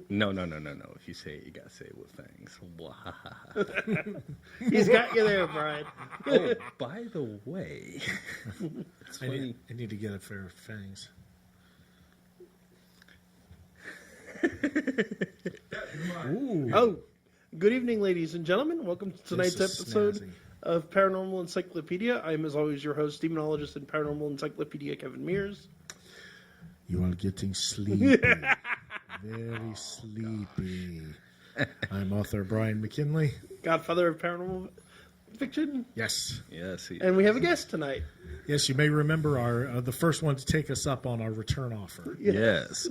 No. If you say it, you gotta say it with fangs. He's got you there, Brian. Oh, by the way, it's I funny. need to get a pair of fangs. Ooh. Oh, good evening, ladies and gentlemen. Welcome to tonight's This is episode snazzy. of Paranormal Encyclopedia. I am, as always, your host, demonologist and Paranormal Encyclopedia, Kevin Mears. You are getting sleepy. Very sleepy. I'm author Brian McKinley. Godfather of Paranormal Fiction. Yes. Yes. And we have a guest tonight. Yes, you may remember our the first one to take us up on our return offer. Yes.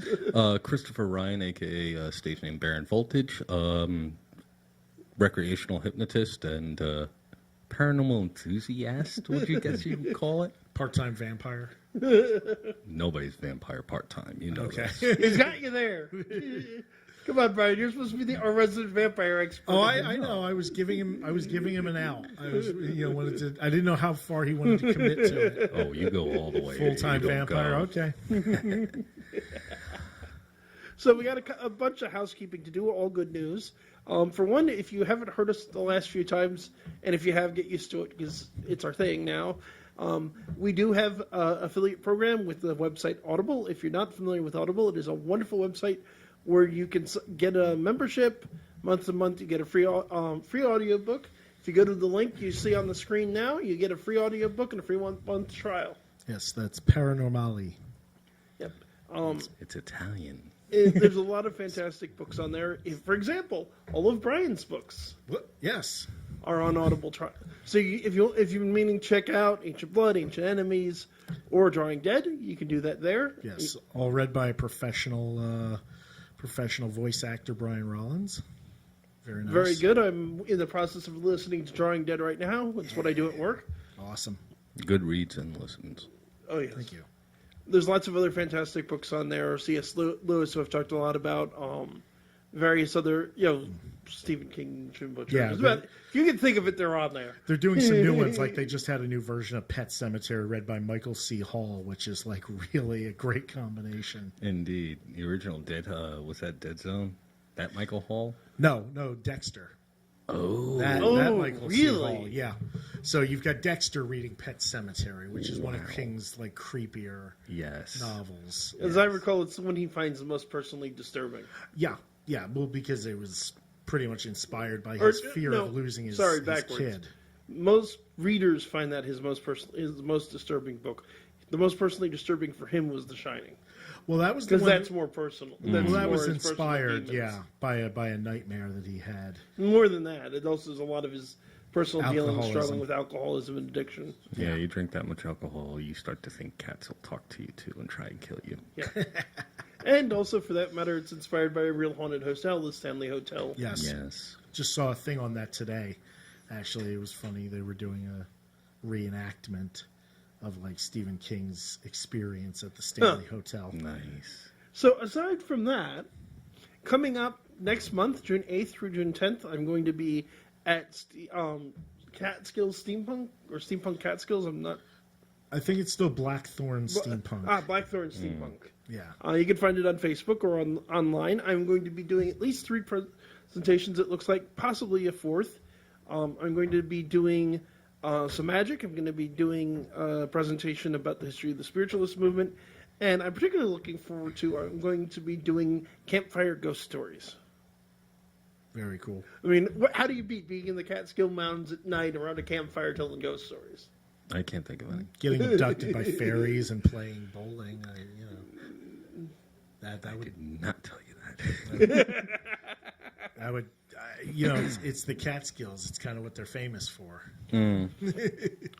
Christopher Ryan, a.k.a. stage name Baron Voltage, recreational hypnotist and paranormal enthusiast, would you guess you'd call it? Part-time vampire. Nobody's vampire part-time, you know Okay. that. He's got you there. Come on, Brian. You're supposed to be our resident vampire expert. Oh, I know. I was giving him an out. I was, I didn't know how far he wanted to commit to it. Oh, you go all the way. Full-time You don't vampire. go. Okay. So we got a bunch of housekeeping to do, all good news. For one, if you haven't heard us the last few times, and if you have, get used to it because it's our thing now. We do have an affiliate program with the website Audible. If you're not familiar with Audible, it is a wonderful website where you can get a membership month to month. You get a free audio book. If you go to the link you see on the screen now, you get a free audio book and a free 1 month trial. Yes, that's Paranormally. Yep. It's Italian. There's a lot of fantastic books on there. For example, all of Brian's books What? Yes. are on Audible trial. So if you're meaning check out Ancient Blood, Ancient Enemies, or Drawing Dead, you can do that there. Yes. All read by a professional voice actor, Brian Rollins. Very nice. Very good. I'm in the process of listening to Drawing Dead right now. It's what I do at work. Awesome. Good reads and listens. Oh, yes. Thank you. There's lots of other fantastic books on there. C.S. Lewis, who I've talked a lot about. Various other, Stephen King, Jim Butcher. Yeah, If you can think of it, they're on there. They're doing some new ones. Like they just had a new version of Pet Sematary read by Michael C. Hall, which is like really a great combination. Indeed. The original Dead, was that Dead Zone? That Michael Hall? No, Dexter. Oh. That Oh, Michael C. really? Hall, yeah. So you've got Dexter reading Pet Sematary, which is one of King's like creepier Yes. novels. As I recall, it's the one he finds the most personally disturbing. Yeah. Well, because it was pretty much inspired by his fear of losing his kid. Most readers find that his most disturbing book. The most personally disturbing for him was The Shining. Well, that was the Because one that's more personal. That's that more was his personal inspired, demons. by a nightmare that he had. More than that, it also is a lot of his personal dealings, Alcoholism. struggling with alcoholism and addiction. Yeah, you drink that much alcohol, you start to think cats will talk to you too and try and kill you. Yeah. And also, for that matter, it's inspired by a real haunted hotel, the Stanley Hotel. Yes. Yes. Just saw a thing on that today. Actually, it was funny. They were doing a reenactment of like Stephen King's experience at the Stanley Hotel. Nice. So aside from that, coming up next month, June 8th through June 10th, I'm going to be at Catskills Steampunk, or Steampunk Catskills. I'm not... I think it's still Blackthorn Steampunk. Blackthorn Steampunk. Yeah. You can find it on Facebook or online. I'm going to be doing at least 3 presentations, it looks like, possibly a 4th. I'm going to be doing some magic. I'm going to be doing a presentation about the history of the spiritualist movement. And I'm particularly looking forward to, I'm going to be doing campfire ghost stories. Very cool. I mean, how do you beat being in the Catskill Mountains at night around a campfire telling ghost stories? I can't think of any. Getting abducted by fairies and playing bowling. That I would did not tell you that. I would. It's the Catskills. It's kind of what they're famous for.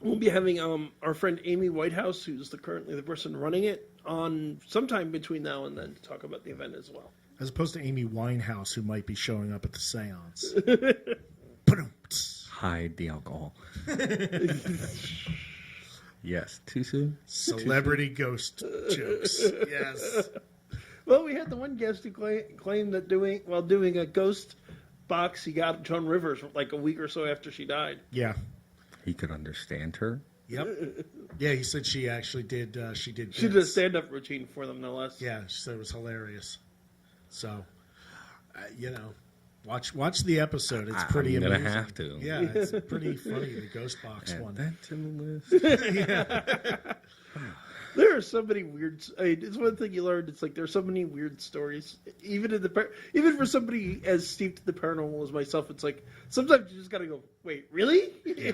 We'll be having our friend Amy Whitehouse, who's currently the person running it, on sometime between now and then to talk about the event as well. As opposed to Amy Winehouse, who might be showing up at the seance. Hide the alcohol. Yes, too soon? Celebrity ghost jokes. Yes. Well, we had the one guest who claimed that while doing a ghost box, he got Joan Rivers like a week or so after she died. Yeah. He could understand her? Yep. Yeah, he said she actually did. She did a stand-up routine for them, no less. Yeah, she said it was hilarious. So, Watch the episode. It's pretty amazing. I'm gonna have to. Yeah, it's pretty funny. The Ghost Box Add one. that to the list. There are so many weird. It's one thing you learned. It's like there's so many weird stories. Even for somebody as steeped in the paranormal as myself, it's like sometimes you just gotta go, wait, really? Yeah.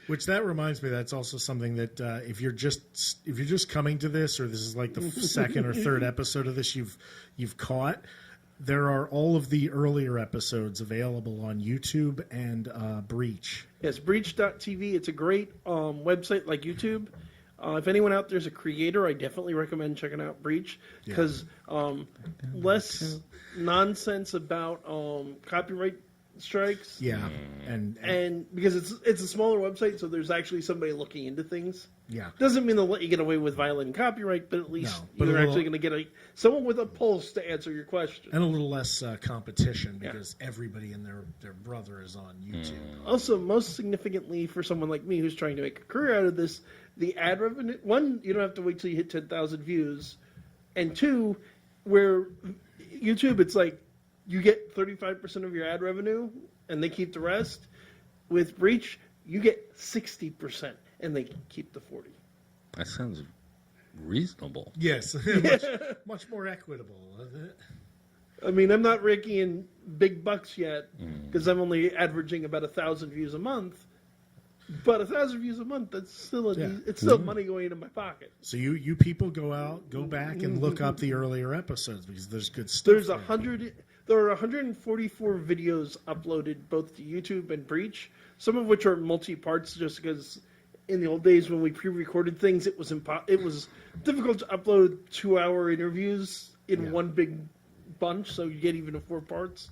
Which that reminds me. That's also something that if you're just coming to this, or this is like the second or third episode of this you've caught. There are all of the earlier episodes available on YouTube and Breach. Yes, Breach.tv. It's a great website like YouTube. If anyone out there is a creator, I definitely recommend checking out Breach because less nonsense about copyright strikes. Yeah, and because it's a smaller website, so there's actually somebody looking into things. Yeah, doesn't mean they'll let you get away with violating copyright, but at least you're actually going to get someone with a pulse to answer your question. And a little less competition because everybody and their brother is on YouTube. Also, most significantly for someone like me who's trying to make a career out of this, the ad revenue, one, you don't have to wait till you hit 10,000 views, and two, where YouTube, it's like you get 35% of your ad revenue and they keep the rest. With Breach, you get 60% and they keep the 40. That sounds reasonable. Yes, much more equitable, isn't it? I mean, I'm not raking in big bucks yet because I'm only averaging about 1,000 views a month. But 1,000 views a month, that's still it's still money going into my pocket. So you people go back and look up the earlier episodes because there's good stuff. There are 144 videos uploaded both to YouTube and Breach, some of which are multi-parts just because in the old days when we pre-recorded things, it was difficult to upload 2-hour interviews in one big bunch, so you get even to 4 parts.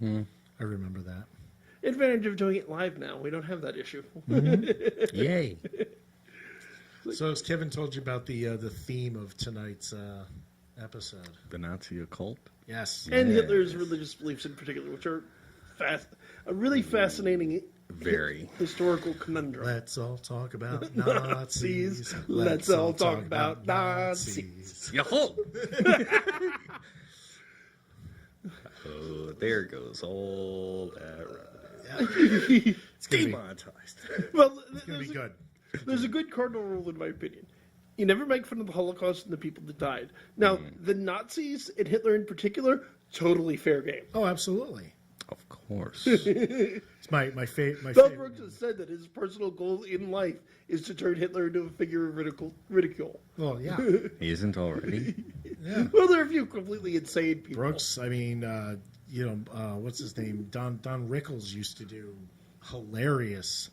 I remember that. Advantage of doing it live now. We don't have that issue. Yay. So as Kevin told you about the theme of tonight's episode. The Nazi occult? Yes. And Hitler's religious beliefs in particular, which are a really fascinating historical conundrum. Let's all talk about Nazis. Let's all talk about Nazis. Yo-ho! Oh, there goes all that revenue. It's gonna Demonetized. Well, it's gonna be good. There's a good cardinal rule in my opinion. You never make fun of the Holocaust and the people that died. Now, the Nazis and Hitler in particular, totally fair game. Oh, absolutely. Of course. It's my favorite. Mel Brooks has said that his personal goal in life is to turn Hitler into a figure of ridicule. Well, yeah. He isn't already. Yeah. Well, there are a few completely insane people. Brooks, I mean, what's his name? Don Rickles used to do hilarious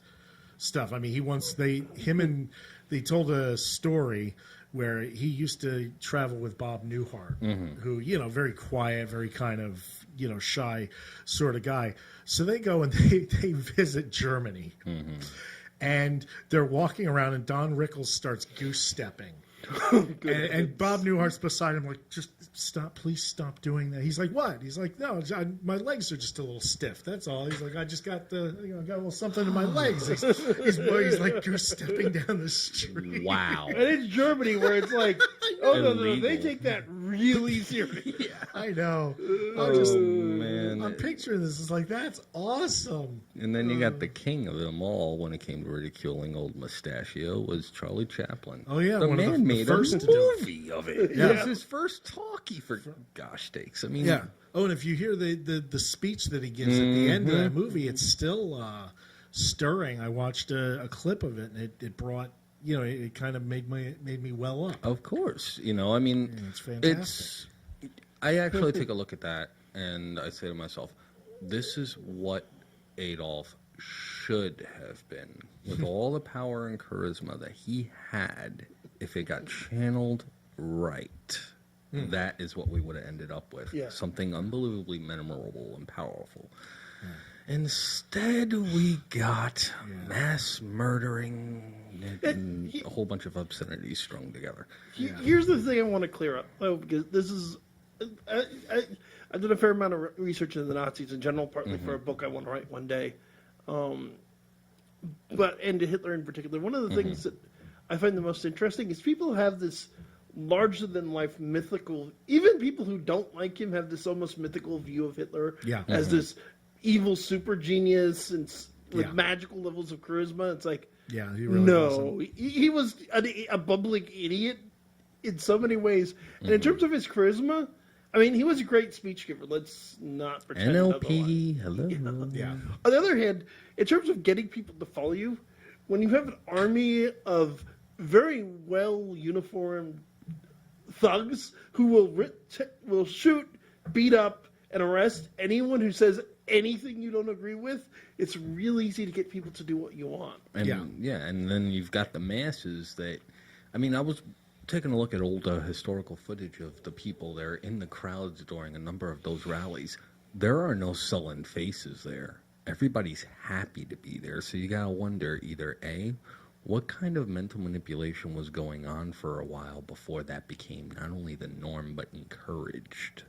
stuff. I mean, they told a story where he used to travel with Bob Newhart, who, very quiet, very kind of, shy sort of guy. So they go and they visit Germany. And they're walking around and Don Rickles starts goose stepping. And Bob Newhart's beside him, like, just stop, please stop doing that. He's like, what? He's like, no, my legs are just a little stiff. That's all. He's like, I just got got a little something in my legs. He's like goose stepping down the street. Wow. And it's Germany where it's like, no, they take that really serious. Yeah, I know. Man. I'm picturing this. It's like, that's awesome. And then you got the king of them all when it came to ridiculing old Mustachio was Charlie Chaplin. Oh, yeah. The one man of the made first a to do it. movie of it. Yeah. It was his first talkie, for gosh sakes. I mean, Yeah. Oh, and if you hear the speech that he gives at the end of that movie, it's still stirring. I watched a clip of it, and it brought, it kind of made me well up. of course. I mean, It's fantastic. I actually take a look at that, and I say to myself, this is what Adolf should have been, with all the power and charisma that he had. If it got channeled right, that is what we would have ended up with. Yeah. Something unbelievably memorable and powerful. Instead, we got mass murdering and a whole bunch of obscenities strung together. Here's the thing I want to clear up, though, because this is... I've done a fair amount of research into the Nazis in general, partly for a book I want to write one day. And to Hitler in particular. One of the things that I find the most interesting is people have this larger than life mythical. Even people who don't like him have this almost mythical view of Hitler as this evil super genius and with magical levels of charisma. It's like, he really no, he was a bumbling idiot in so many ways. And in terms of his charisma, I mean, he was a great speech giver. Let's not pretend NLP, otherwise. hello. Yeah. On the other hand, in terms of getting people to follow you, when you have an army of very well uniformed thugs who will shoot, beat up, and arrest anyone who says anything you don't agree with, it's real easy to get people to do what you want. And, and then you've got the masses that, I mean, I was taking a look at old historical footage of the people there in the crowds during a number of those rallies. There are no sullen faces there. Everybody's happy to be there. So you got to wonder either A, what kind of mental manipulation was going on for a while before that became not only the norm but encouraged?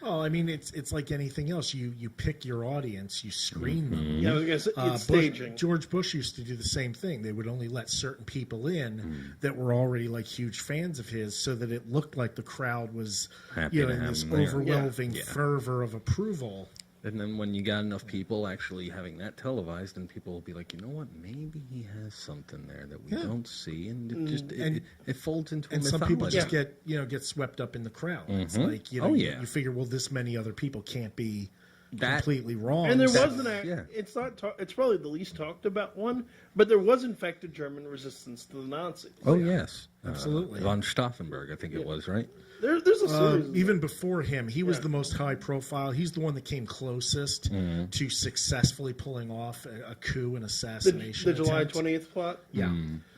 Oh, I mean, it's like anything else. You pick your audience, you screen them. Yeah, I was gonna say, it's staging. George Bush used to do the same thing. They would only let certain people in that were already like huge fans of his, so that it looked like the crowd was, Happy to in have this him there. overwhelming fervor of approval. And then when you got enough people actually having that televised, then people will be like, you know what, maybe he has something there that we don't see, and it just it folds into a mythology. And some people just get swept up in the crowd. It's like you figure, well, this many other people can't be completely wrong. And there was it's probably the least talked about one, but there was in fact a German resistance to the Nazis. Oh yes, absolutely. Von Stauffenberg, I think it was, right? There's a series. Even before him, he was the most high profile. He's the one that came closest to successfully pulling off a coup and assassination. The July 20th plot? Yeah.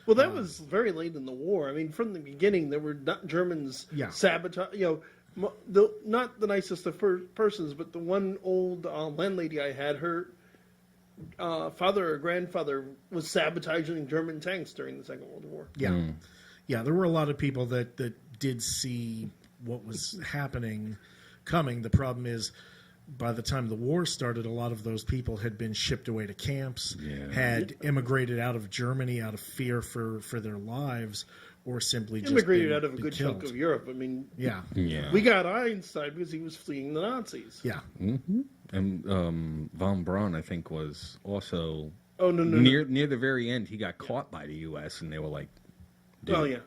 Well, that was very late in the war. I mean, from the beginning, there were Germans sabotage. Not the nicest of persons, but the one old landlady I had, her father or grandfather was sabotaging German tanks during the Second World War. Yeah. Yeah, there were a lot of people that did see what was happening coming. The problem is, by the time the war started, a lot of those people had been shipped away to camps, had immigrated out of Germany out of fear for their lives, or simply just immigrated out of a good killed. chunk of Europe. I mean, Yeah. we got Einstein because he was fleeing the Nazis. Yeah. Mm-hmm. And von Braun, I think, was also near the very end. He got caught by the U.S. and they were like, "Oh yeah,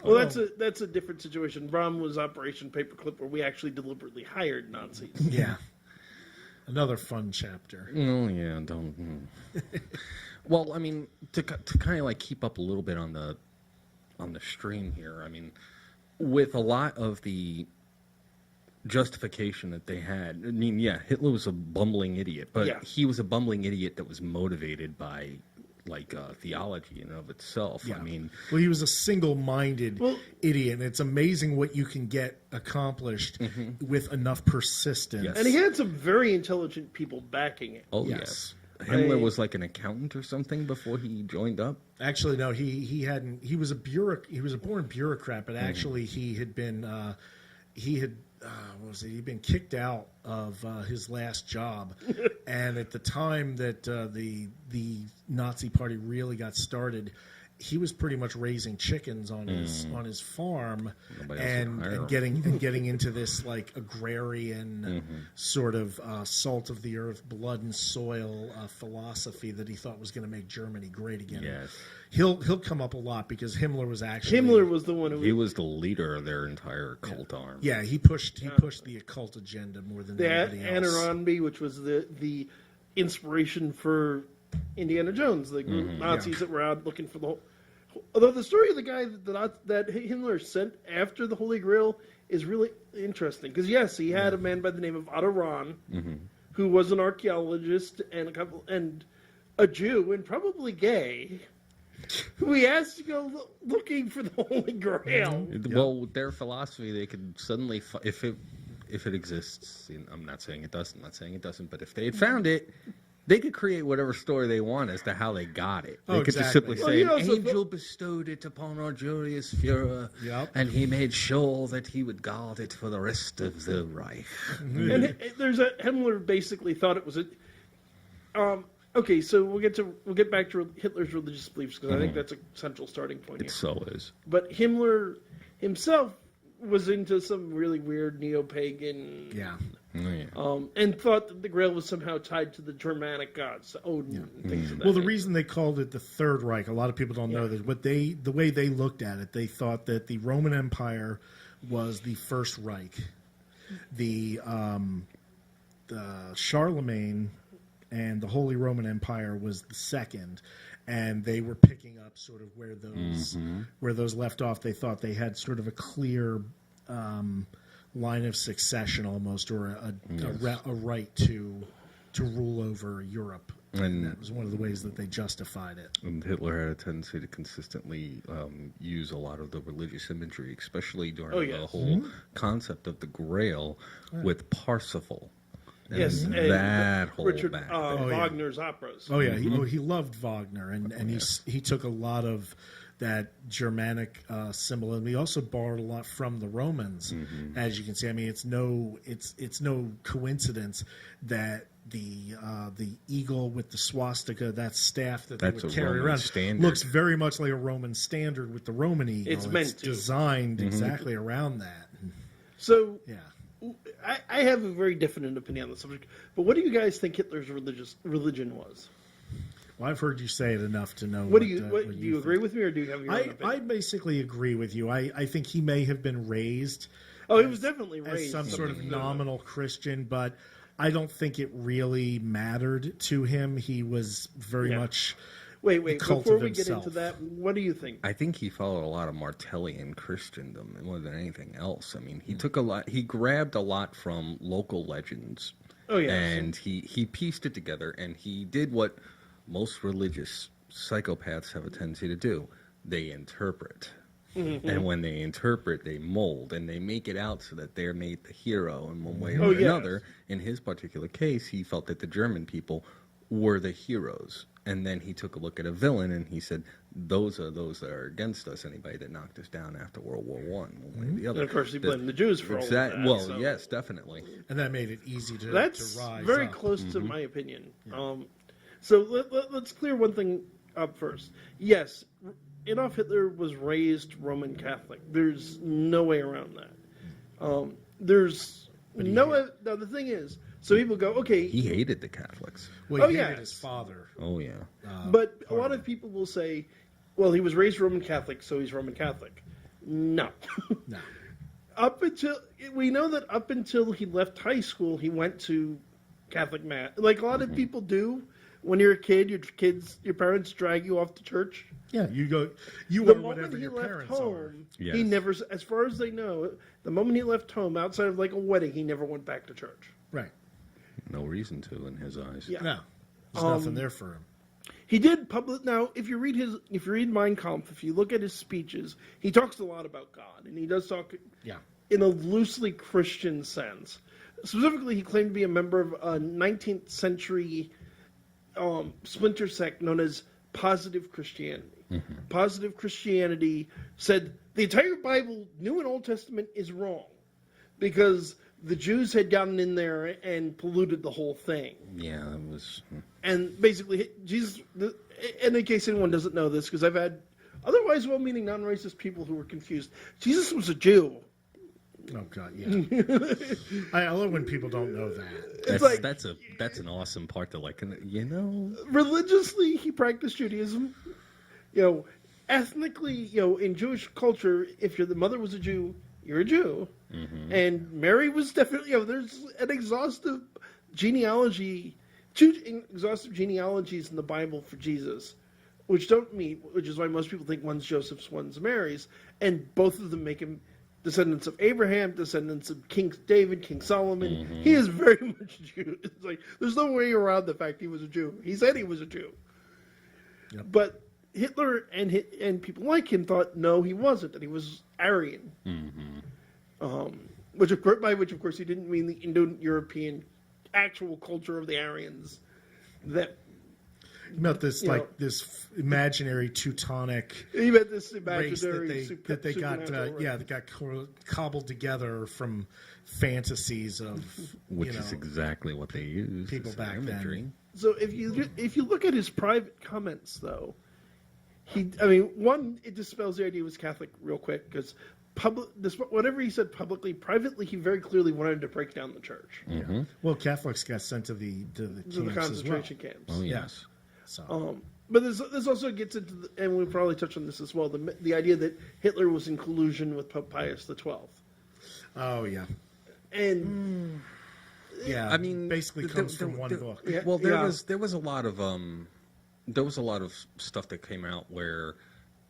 Well, that's a different situation. Braun was Operation Paperclip, where we actually deliberately hired Nazis. Yeah. Another fun chapter. Oh yeah, don't. Well, I mean, to kind of like keep up a little bit on the stream here. I mean, with a lot of the justification that they had. I mean, Hitler was a bumbling idiot, but he was a bumbling idiot that was motivated by theology in and of itself. Yeah. I mean, well, he was a single-minded idiot, and it's amazing what you can get accomplished with enough persistence. Yes. And he had some very intelligent people backing it. Oh yes. Himmler was like an accountant or something before he joined up. Actually, no, he hadn't. He was a born bureaucrat, but actually he had been he'd been kicked out of his last job, and at the time that the Nazi Party really got started, he was pretty much raising chickens on his farm and getting into this like agrarian sort of salt of the earth, blood and soil philosophy that he thought was going to make Germany great again. Yes. He'll come up a lot because Himmler was the one who he was the leader of their entire occult arm. Yeah, he pushed the occult agenda more than anybody else. Anorranby, which was the inspiration for Indiana Jones, the group of Nazis that were out looking for the whole. Although the story of the guy that Himmler sent after the Holy Grail is really interesting, because yes, he had a man by the name of Otto Rahn, who was an archaeologist and a Jew and probably gay, who he asked to go looking for the Holy Grail. Well, with their philosophy, they could suddenly, if it exists, I'm not saying it doesn't, but if they had found it, they could create whatever story they want as to how they got it. They could just simply say, an angel bestowed it upon our Julius Führer, and he made sure that he would guard it for the rest of the Reich. And Himmler basically thought it was okay, so we'll get back to Hitler's religious beliefs, because I think that's a central starting point here. It so is. But Himmler himself was into some really weird neo-pagan, Yeah. and thought that the Grail was somehow tied to the Germanic gods, Odin, and things of that Well, the nature. reason they called it the Third Reich, a lot of people don't know this. The way they looked at it, they thought that the Roman Empire was the First Reich, the Charlemagne and the Holy Roman Empire was the second, and they were picking up sort of where those left off. They thought they had sort of a clear line of succession almost, or a right to rule over Europe. And that was one of the ways that they justified it. And Hitler had a tendency to consistently use a lot of the religious imagery, especially during the whole concept of the Grail with Parsifal. And Yes, and that whole Richard back Wagner's operas. Oh yeah, he loved Wagner, and he took a lot of that Germanic symbolism. He also borrowed a lot from the Romans, as you can see. I mean, it's no coincidence that the eagle with the swastika, that staff that they would carry around, looks very much like a Roman standard with the Roman eagle. It's meant to. Designed exactly around that. So Yeah. I have a very definite opinion on the subject, but what do you guys think Hitler's religion was? Well, I've heard you say it enough to know. Do you agree with me, or do you have your own I opinion? basically agree with you. I think he may have been raised Oh, he was definitely as raised some sort of nominal Christian, but I don't think it really mattered to him. He was very much Wait, cult before of we get himself. into that, what do you think? I think he followed a lot of Martellian Christendom more than anything else. I mean, he grabbed a lot from local legends. Oh, yeah. And he pieced it together, and he did what most religious psychopaths have a tendency to do. They interpret. And when they interpret, they mold, and they make it out so that they're made the hero in one way or another. In his particular case, he felt that the German people were the heroes. And then he took a look at a villain, and he said, those are those that are against us, anybody that knocked us down after World War I, one way or the other. And of course, he blamed the Jews for all of that. Well, so yes, definitely. and that made it easy to That's rise very up. close to my opinion. So let's clear one thing up first. Yes, Adolf Hitler was raised Roman Catholic. There's no way around that. There's no. Now the thing is, so people go, okay. He hated the Catholics. Well, he Oh, hated yes. his father. Oh, yeah. But a lot of people will say, well, he was raised Roman Catholic, so he's Roman Catholic. No. No. We know that up until he left high school, he went to Catholic mass. Like a lot of people do. When you're a kid, your parents drag you off to church. Yeah, you go. You The were whatever moment he your left parents are. home, Yes. he never, as far as they know, the moment he left home, outside of like a wedding, he never went back to church. Right. No reason to in his eyes. Yeah. No, there's nothing there for him. He did public. Now, if you read Mein Kampf, if you look at his speeches, he talks a lot about God, and he does talk Yeah. in a loosely Christian sense. Specifically, he claimed to be a member of a 19th century splinter sect known as Positive Christianity. Positive Christianity said the entire Bible, New and Old Testament, is wrong because the Jews had gotten in there and polluted the whole thing. Yeah, it was. And basically, Jesus, and in case anyone doesn't know this, because I've had otherwise well-meaning non-racist people who were confused, Jesus was a Jew. Oh God, yeah. I love when people don't know that. That's an awesome part to Religiously, he practiced Judaism. Ethnically, in Jewish culture, if the mother was a Jew, you're a Jew. And Mary was definitely, there's an exhaustive genealogy, 2 exhaustive genealogies in the Bible for Jesus, which don't meet, which is why most people think one's Joseph's, one's Mary's, and both of them make him descendants of Abraham, descendants of King David, King Solomon. He is very much Jew. It's like, there's no way around the fact he was a Jew. He said he was a Jew. Yep. But Hitler and people like him thought, no, he wasn't, that he was Aryan. Which of course he didn't mean the Indo-European actual culture of the Aryans. That About this this imaginary Teutonic he meant this race imaginary that they got that got cobbled together from fantasies of which is exactly what they use. people as back imagery. then. So if you look at his private comments, though, it dispels the idea he was Catholic real quick, because whatever he said publicly, privately, he very clearly wanted to break down the church. Mm-hmm. Well, Catholics got sent to the concentration camps camps. Oh, yes. So. But this also gets into, and we'll probably touch on this as well, the idea that Hitler was in collusion with Pope Pius XII. Oh, yeah. And yeah, I mean, basically comes from one book. Yeah, Well, there was a lot of stuff that came out where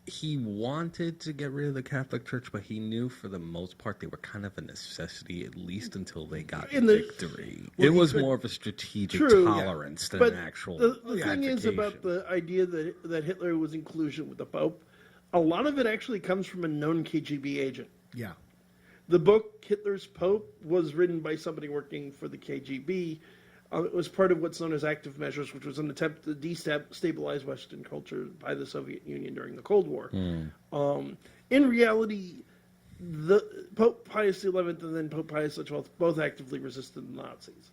he wanted to get rid of the Catholic Church, but he knew for the most part they were kind of a necessity, at least until they got victory. It was more of a strategic tolerance than an actual. The thing is about the idea that Hitler was in collusion with the Pope. A lot of it actually comes from a known KGB agent. Yeah. The book Hitler's Pope was written by somebody working for the KGB. It was part of what's known as active measures, which was an attempt to destabilize Western culture by the Soviet Union during the Cold War. In reality, the Pope Pius XI and then Pope Pius XII both actively resisted the Nazis.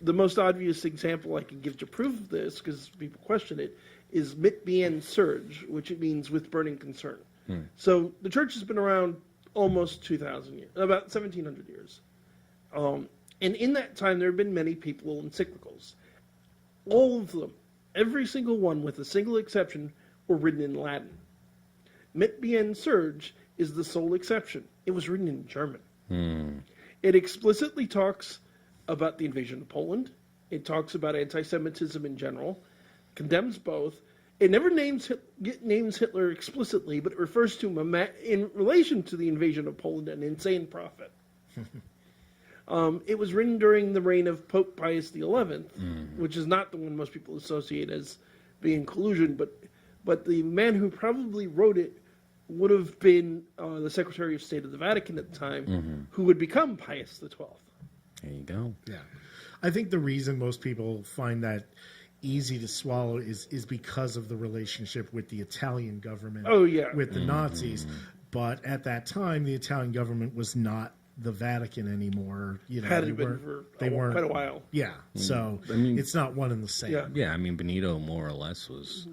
The most obvious example I can give to prove this, because people question it, is mit bien surge, which it means with burning concern. So the church has been around almost 2,000 years, about 1,700 years. And in that time, there have been many papal encyclicals. All of them, every single one with a single exception, were written in Latin. Mit bien surge is the sole exception. It was written in German. It explicitly talks about the invasion of Poland. It talks about anti-Semitism in general, condemns both. It never names Hitler explicitly, but it refers to him in relation to the invasion of Poland, an insane prophet. It was written during the reign of Pope Pius XI, which is not the one most people associate as being collusion, but the man who probably wrote it would have been the Secretary of State of the Vatican at the time, who would become Pius XII. There you go. Yeah. I think the reason most people find that easy to swallow is because of the relationship with the Italian government with the Nazis. But at that time, the Italian government was not the Vatican anymore. You know, Hadn't been for quite a while. Yeah, so I mean, it's not one and the same. Yeah. I mean, Benito more or less was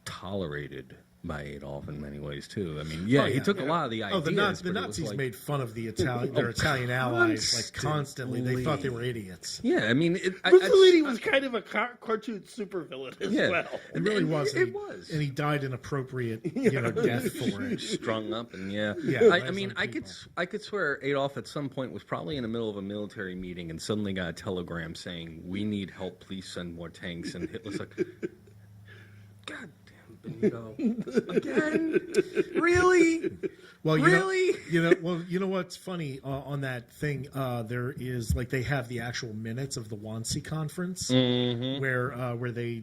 tolerated by Adolf in many ways too. I mean, he took a lot of the ideas. The Nazis made fun of the their Italian allies like constantly. They thought they were idiots. Yeah, I mean, Mussolini was kind of a cartoon supervillain as well. It really was. It was, and he died an appropriate, death for it. Strung up, and I mean, I could swear Adolf at some point was probably in the middle of a military meeting and suddenly got a telegram saying, "We need help. Please send more tanks." And Hitler's like, "God." Benito. Again? Really? Well, really? You know what's funny on that thing? There is they have the actual minutes of the Wannsee Conference, where they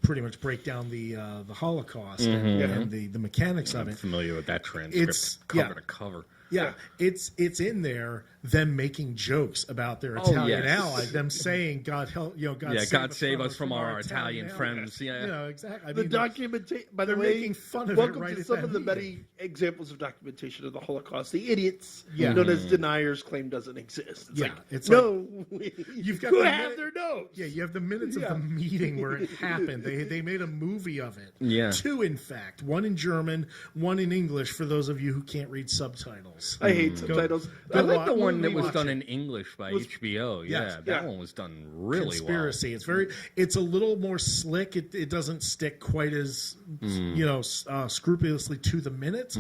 pretty much break down the Holocaust and the mechanics of it. I'm familiar with that transcript, cover to cover. Yeah, it's in there. Them making jokes about their Italian ally, them saying, "God help, God save us from our Italian friends." Yeah, exactly. The documentation. By the way, making fun of welcome it right to at some that of the meeting. many examples of documentation of the Holocaust. The idiots, known as deniers, claim doesn't exist. It's you've got their notes. Yeah, you have the minutes of the meeting where it happened. They made a movie of it. Yeah, 2 in fact, 1 in German, 1 in English. For those of you who can't read subtitles, I hate subtitles. I like the one that was done in English by HBO. That one was done really Conspiracy. well. It's a little more slick. It doesn't stick quite as scrupulously to the minute,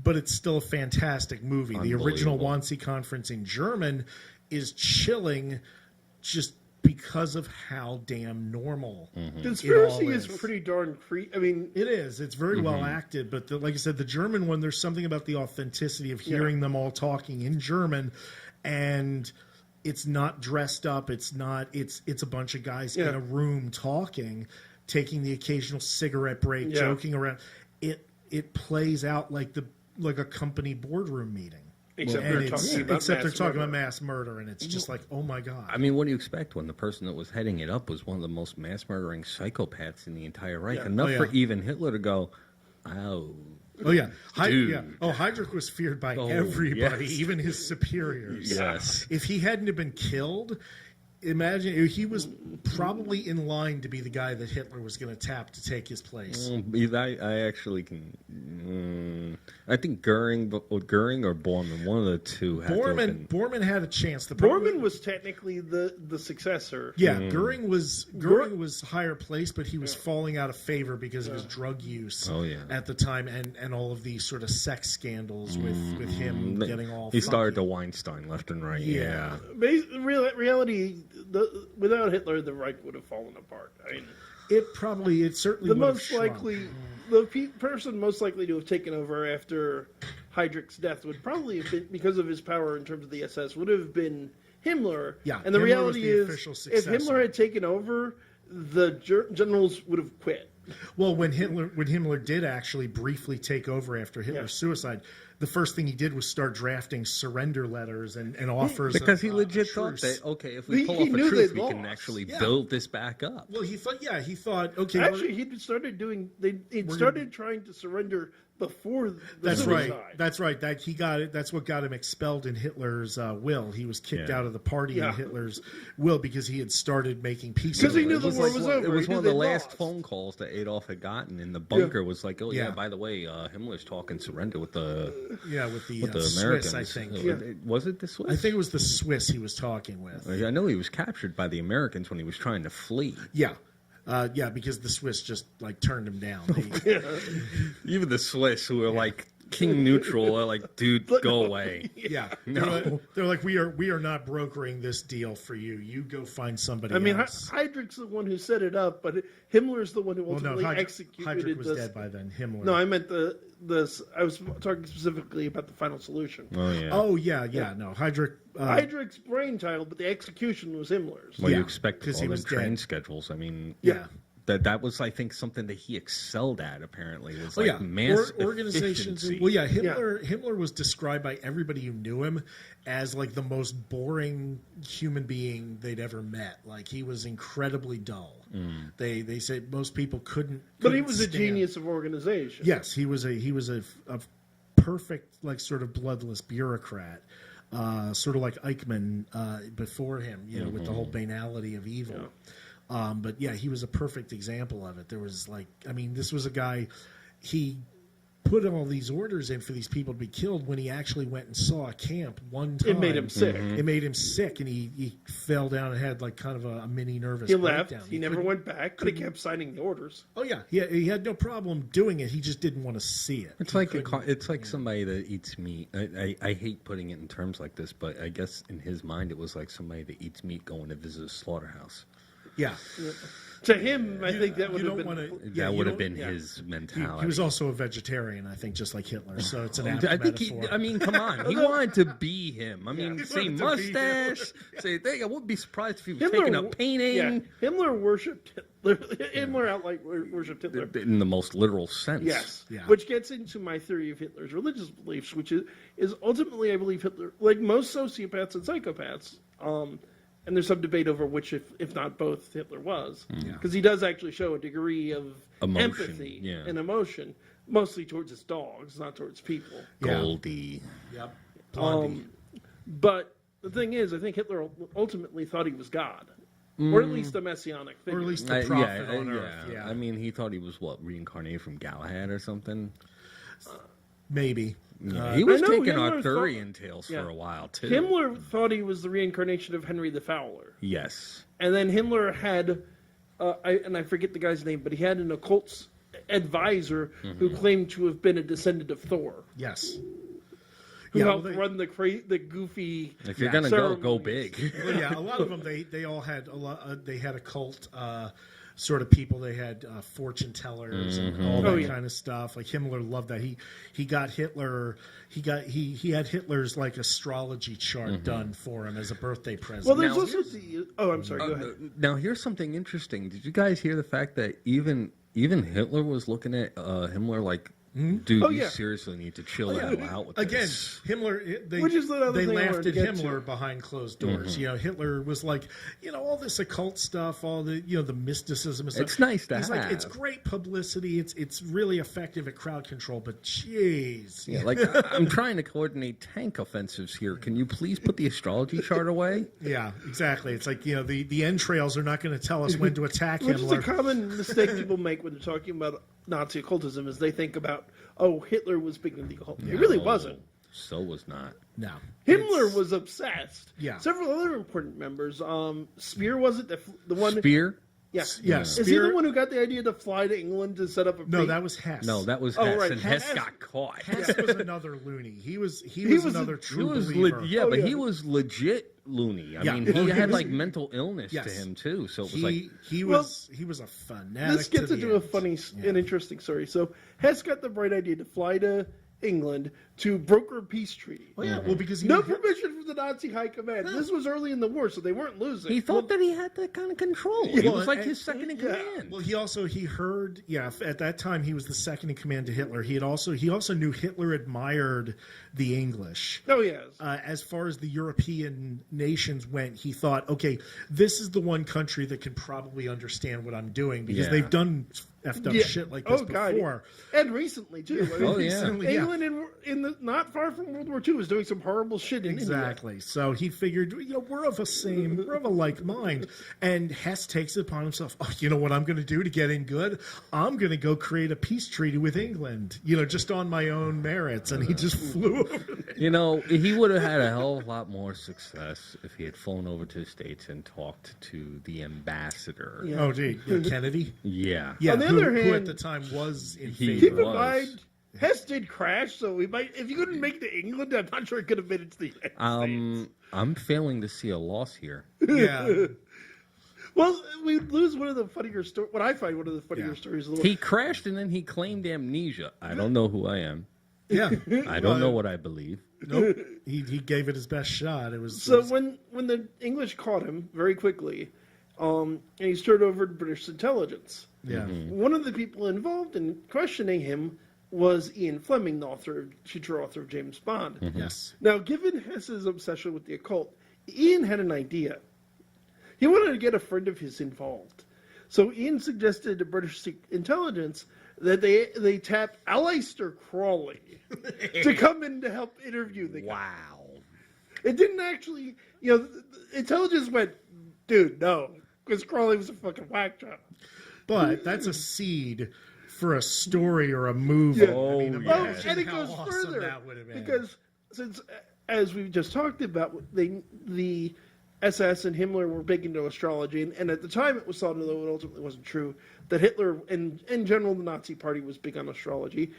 but it's still a fantastic movie. The original Wannsee Conference in German is chilling, just because of how damn normal. Conspiracy is pretty darn creepy. I mean, it is. It's very well acted, but like I said, the German one, there's something about the authenticity of hearing them all talking in German, and it's not dressed up. It's not. It's a bunch of guys in a room talking, taking the occasional cigarette break, joking around. It plays out like a company boardroom meeting. Except they're talking about mass murder, and it's just like, oh my god. I mean, what do you expect when the person that was heading it up was one of the most mass murdering psychopaths in the entire Reich? Enough for even Hitler to go, "Oh, oh yeah, dude. Heinrich was feared by everybody, even his superiors. Yes. If he hadn't have been killed, imagine he was probably in line to be the guy that Hitler was going to tap to take his place. I actually can. I think Goering or Bormann, one of the two. Bormann had a chance. Bormann was technically the successor. Yeah, Goering was higher placed, but he was falling out of favor because of his drug use at the time and all of these sort of sex scandals with him getting all. He started to Weinstein left and right. Yeah. Reality, without Hitler, the Reich would have fallen apart. I mean, it certainly would have shrunk. The person most likely to have taken over after Heinrich's death would probably have been, because of his power in terms of the SS, would have been Himmler. Yeah, and the Himmler reality is, if successor. Himmler had taken over, the generals would have quit. Well, when Himmler did actually briefly take over after Hitler's suicide, the first thing he did was start drafting surrender letters and offers. Because he legit thought that, okay, if we pull off a truce, we can actually build this back up. Well, he thought, okay. Actually, he'd started trying to surrender before the suicide. That's right. That's what got him expelled in Hitler's will. He was kicked out of the party in Hitler's will because he had started making peace. Because he knew the war was over. It was one of the last phone calls that Adolf had gotten in the bunker. Was like, by the way, Himmler's talking surrender with the Americans. Swiss, I think. Was it the Swiss? I think it was the Swiss he was talking with. I know he was captured by the Americans when he was trying to flee. Yeah. Because the Swiss just turned him down. Even the Swiss, who are like king neutral, are like, dude, go away. Yeah, no, they're like, we are not brokering this deal for you. You go find somebody else. Heinrich's the one who set it up, but Himmler's the one who ultimately executed. Heinrich was dead by then. Himmler. No, I meant I was talking specifically about the final solution. Oh yeah. No, Heinrich. Heinrich's brainchild, but the execution was Himmler's. Well, you expect all the train schedules. I mean, that was, I think, something that he excelled at. Apparently, was mass organizations. Efficiency. Himmler was described by everybody who knew him as like the most boring human being they'd ever met. Like he was incredibly dull. They said most people couldn't. But he was a genius of organization. Yes, he was a perfect, like, sort of bloodless bureaucrat. Sort of like Eichmann before him, with the whole banality of evil. But he was a perfect example of it. There was this was a guy, he put all these orders in for these people to be killed when he actually went and saw a camp one time. It made him sick. It made him sick, and he fell down and had like kind of a mini nervous breakdown. He left. He never went back, but he kept signing the orders. Oh yeah, he had no problem doing it. He just didn't want to see it. It's like somebody that eats meat. I hate putting it in terms like this, but I guess in his mind it was like somebody that eats meat going to visit a slaughterhouse. Yeah. To him, I think that would have been his mentality. He was also a vegetarian, I think, just like Hitler. So it's an apt metaphor. Come on. He wanted to be him. I mean, say mustache, say thing. I wouldn't be surprised if he was taking up painting. Yeah. Himmler worshipped Hitler. Himmler outright worshipped Hitler. In the most literal sense. Yes. Yeah. Which gets into my theory of Hitler's religious beliefs, which is ultimately, I believe Hitler, like most sociopaths and psychopaths, and there's some debate over which, if not both, Hitler was. Because he does actually show a degree of empathy and emotion, mostly towards his dogs, not towards people. Goldie. Yep. Blondie. But the thing is, I think Hitler ultimately thought he was God. Or at least a messianic figure. Or at least a prophet on Earth. Yeah. I mean, he thought he was, reincarnated from Galahad or something? Maybe. He was taking Arthurian tales for a while, too. Himmler thought he was the reincarnation of Henry the Fowler. Yes. And then Himmler had, I forget the guy's name, but he had an occult advisor who claimed to have been a descendant of Thor. Yes. Who helped run the goofy. If you're gonna go big. Well, a lot of them they all had they had occult sort of people. They had fortune tellers and all that kind of stuff. Like Himmler loved that. He got Hitler. He had Hitler's like astrology chart done for him as a birthday present. Well, there's also the. Oh, I'm sorry. Go ahead. Now here's something interesting. Did you guys hear the fact that even Hitler was looking at Himmler like Dude, Oh, you yeah. seriously need to chill the hell out with Again, this. Himmler, they, Which is the other they thing I laughed wanted at to get Himmler to. behind closed doors. You know, Hitler was like, all this occult stuff, all the, the mysticism and stuff. It's nice to He's have. like, it's great publicity. It's really effective at crowd control, but jeez. Yeah, like, I'm trying to coordinate tank offensives here. Can you please put the astrology chart away? Yeah, exactly. It's like, the entrails are not going to tell us when to attack Which is a Himmler. common mistake people make when they're talking about Nazi occultism is they think about, Hitler was big into the occult. It really wasn't. So was not. No. Himmler It's- was obsessed. Yeah. Several other important members. Speer was it the one? Spear? Yeah. Yeah, Is he Speer- the one who got the idea to fly to England to set up a? No, that was Hess. No, that was Oh, Hess, right. and Hess Hess- got caught. Hess was another loony. He was was another a- true He was believer. yeah, Oh, but yeah. he was legit loony. I Yeah. mean, he Oh, he had was- like mental illness to Yes. him too. So it was like, He Well, was a fanatic. This gets to the into a end. funny Yeah. and interesting story. So Hess got the bright idea to fly to England to broker a peace treaty. Oh yeah, well because he No permission from the Nazi high command. This was early in the war, so they weren't losing. he thought that he had that kind of control. He Well, was like and- his second in yeah. command. Well, he heard at that time he was the second in command to Hitler. He also knew Hitler admired the English. Oh yes. As far as the European nations went, he thought, okay, this is the one country that can probably understand what I'm doing because Yeah. they've done effed up Yeah. shit like this before. And recently too. I mean, Oh, yeah. Recently, yeah. England in the not far from World War II was doing some horrible shit in India. Exactly. So he figured, we're of a like mind. And Hess takes it upon himself. Oh, you know what I'm going to do to get in good? I'm going to go create a peace treaty with England. Just on my own merits. And he just flew over there. You know, he would have had a hell of a lot more success if he had flown over to the States and talked to the ambassador. Yeah. Oh, gee, Kennedy. Yeah. Yeah, On the who other at hand, the time was in he favor. Keep in was. mind, Hess did crash, so we might. If you couldn't make it to England, I'm not sure he could have made it to the United States. I'm failing to see a loss here. Yeah, Well, we lose one of the funnier stories. What I find one of the funnier Yeah. stories of the He crashed and then he claimed amnesia. I don't know who I am. yeah. I don't know what I believe. Nope. He gave it his best shot. It was So when the English caught him very quickly, and he's turned over to British intelligence. yeah. One of the people involved in questioning him was Ian Fleming, the future author of James Bond. Yes. Now, given Hess's obsession with the occult, Ian had an idea. He wanted to get a friend of his involved. So Ian suggested to British intelligence that they tap Aleister Crowley to come in to help interview the guy. Wow. It didn't actually, the intelligence went, dude, no, because Crowley was a fucking whack job. But that's a seed for a story or a movie. Yeah. Oh, imagine yeah. And it how goes awesome further that would have been. because since, as we've just talked about, the SS and Himmler were big into astrology, and at the time it was thought, although it ultimately wasn't true, that Hitler and in general the Nazi Party was big on astrology.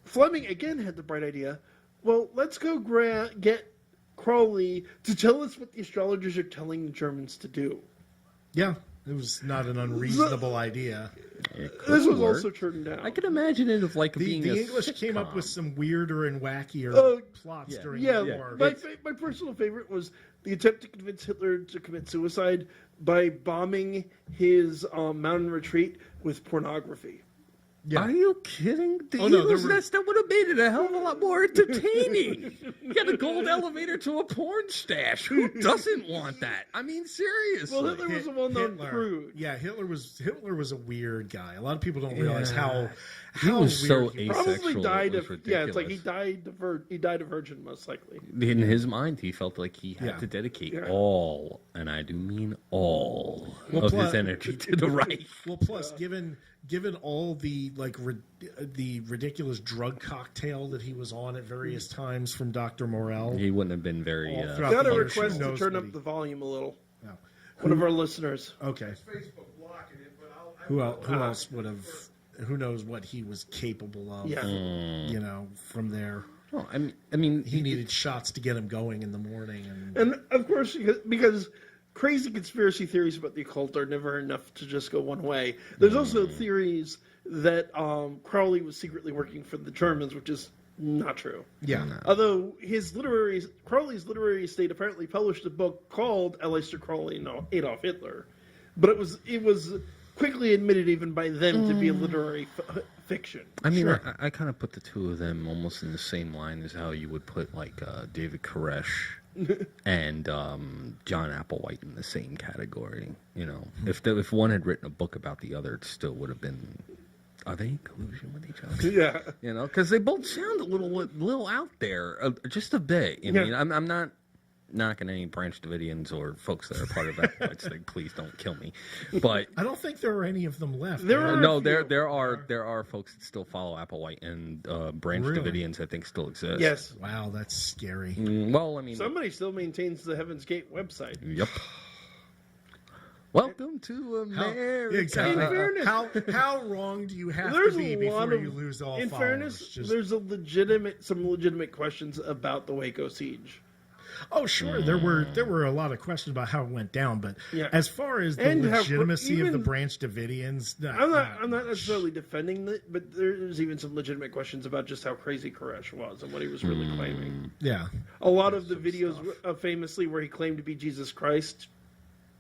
Fleming again had the bright idea. Well, let's go get Crowley to tell us what the astrologers are telling the Germans to do. Yeah, it was not an unreasonable idea. It could This was work. also turned down. I can imagine it of like being The a English came up sitcom. with some weirder and wackier Oh, plots yeah. during Yeah, the war. my personal favorite was the attempt to convince Hitler to commit suicide by bombing his mountain retreat with pornography. Yeah. Are you kidding? The Oh, no, Eagles there were- Nest, that would have made it a hell of a lot more entertaining. You got a gold elevator to a porn stash. Who doesn't want that? I mean, seriously. Well, Hitler was a well-known Hitler. prude. Yeah, Hitler was a weird guy. A lot of people don't realize Yeah. how He was so weird he was. asexual. Probably died it was of it's like ridiculous. he died a virgin most likely. In his mind, he felt like he had Yeah. to dedicate Yeah. all, and I do mean all, Well, of plus- his energy to the right. Well, plus given all the the ridiculous drug cocktail that he was on at various times from Dr. Morell. He wouldn't have been very. All throughout Got a the year, request she to knows turn what up he- the volume a little. No. One of our listeners. Okay. Facebook blocking it, but Who else would have? Who knows what he was capable of? Yeah. You know, from there, Oh, I mean, he needed shots to get him going in the morning, and And of course, because crazy conspiracy theories about the occult are never enough to just go one way. There's also theories that Crowley was secretly working for the Germans, which is not true. yeah. Although Crowley's literary estate apparently published a book called Aleister Crowley and Adolf Hitler, but it was quickly admitted even by them to be a literary fiction. I mean, Sure. I kind of put the two of them almost in the same line as how you would put like David Koresh and John Applewhite in the same category. You know, if one had written a book about the other, it still would have been. Are they in collusion with each other? Yeah. You know, because they both sound a little out there, just a bit. I mean, I'm not knocking any Branch Davidians or folks that are part of that. Please don't kill me. But I don't think there are any of them left. There are no, a few. there are folks that still follow Applewhite, and Branch Really? Davidians I think still exist. Yes. Wow, that's scary. Well, I mean, Somebody still maintains the Heaven's Gate website. Yep. Welcome to America. Exactly. In fairness- How wrong do you have There's to be a before lot you of. lose all In followers? fairness, Just- there's some legitimate questions about the Waco siege. Oh, sure. There were a lot of questions about how it went down, but Yeah. as far as the And how- legitimacy of the even- Branch Davidians, I'm not necessarily defending it, but there's even some legitimate questions about just how crazy Koresh was and what he was really claiming. Yeah. A lot of the videos famously where he claimed to be Jesus Christ,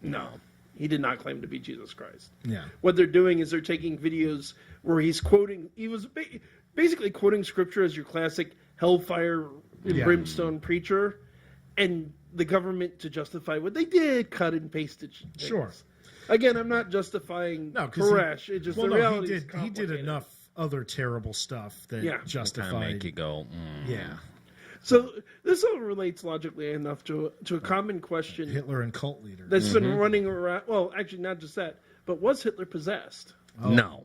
no, he did not claim to be Jesus Christ. Yeah. What they're doing is they're taking videos where he was basically quoting scripture as your classic hellfire and Yeah. brimstone preacher, and the government, to justify what they did, cut and pasted things. Sure. Again, I'm not justifying No, because Koresh. It's just the reality is he did complicated. enough other terrible stuff that Yeah. Kind of justified. make you go. Yeah. So this all relates logically enough to a common question Hitler and cult leader. that's been running around. Well, actually, not just that, but was Hitler possessed? No.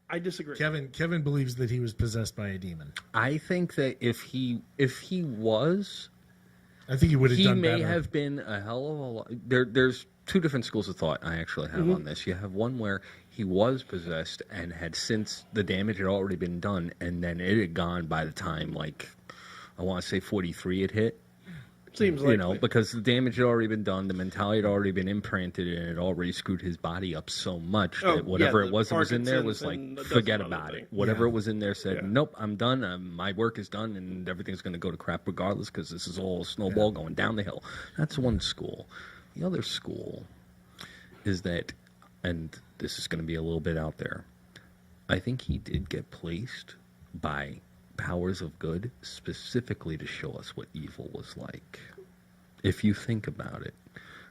I disagree. Kevin believes that he was possessed by a demon. I think that if he was, I think he would have he done may better. have been a hell of a lot. There's two different schools of thought I actually have on this. You have one where he was possessed and had since the damage had already been done, and then it had gone by the time, like, I want to say 43 had hit. Seems You like know, because the damage had already been done, the mentality had already been imprinted, and it already screwed his body up so much that whatever the it was that was in there was like, Parkinson's and a forget dozen other about it. things. Whatever Yeah. it was in there said, Yeah. nope, I'm done. My work is done, and everything's going to go to crap regardless because this is all a snowball going down the hill. That's one school. The other school is that, and this is going to be a little bit out there, I think he did get placed by powers of good specifically to show us what evil was like. If you think about it,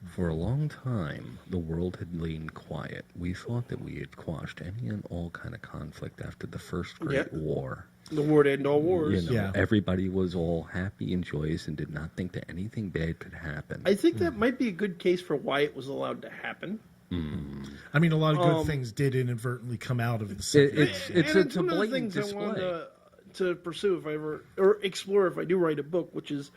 for a long time, the world had lain quiet. We thought that we had quashed any and all kind of conflict after the First Great War. the war to end all wars. You know, Yeah. everybody was all happy and joyous and did not think that anything bad could happen. I think that might be a good case for why it was allowed to happen. I mean, a lot of good things did inadvertently come out of the subject. It's and a one of the blatant things I display. want to pursue if I ever or explore if I do write a book, which is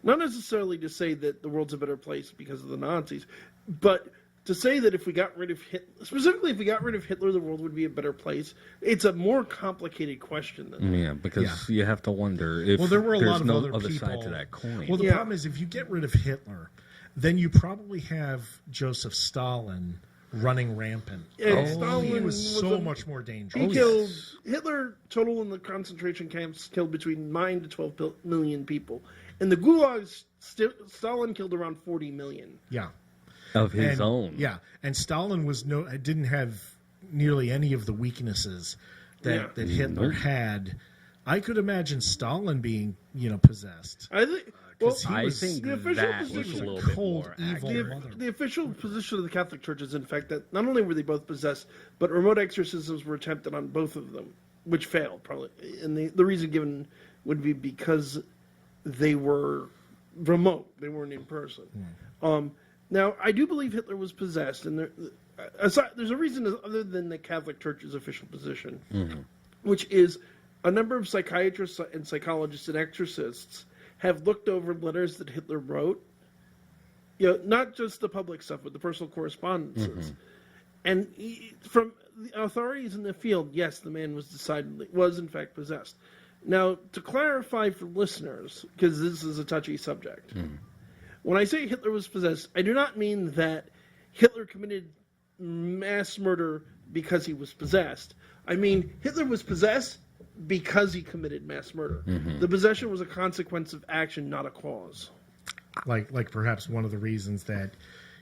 not necessarily to say that the world's a better place because of the Nazis, but to say that if we got rid of Hitler, specifically if we got rid of Hitler, the world would be a better place. It's a more complicated question than that. Yeah, because you have to wonder if Well, there were a there's lot of no other other people. side to that coin. Well, the Yeah. problem is if you get rid of Hitler, then you probably have Joseph Stalin running rampant. And He Stalin was was so a- much more He dangerous. killed Hitler total in the concentration camps killed between 9 to 12 million people. In the gulags, Stalin killed around 40 million. Yeah. of his And- own. Yeah, and Stalin didn't have nearly any of the weaknesses that Hitler had. I could imagine Stalin being, possessed. I think. Well, 'Cause he I was- think the official that was a position- little bit cold, more evil accurate. mother. the official position of the Catholic Church is, in fact, that not only were they both possessed, but remote exorcisms were attempted on both of them, which failed probably. And the reason given would be because they were remote; they weren't in person. Now, I do believe Hitler was possessed, and there's a reason other than the Catholic Church's official position, which is a number of psychiatrists and psychologists and exorcists have looked over letters that Hitler wrote. Not just the public stuff, but the personal correspondences. And from the authorities in the field, yes, the man was in fact possessed. Now, to clarify for listeners, because this is a touchy subject, when I say Hitler was possessed, I do not mean that Hitler committed mass murder because he was possessed. I mean Hitler was possessed because he committed mass murder. The possession was a consequence of action, not a cause. Like perhaps one of the reasons that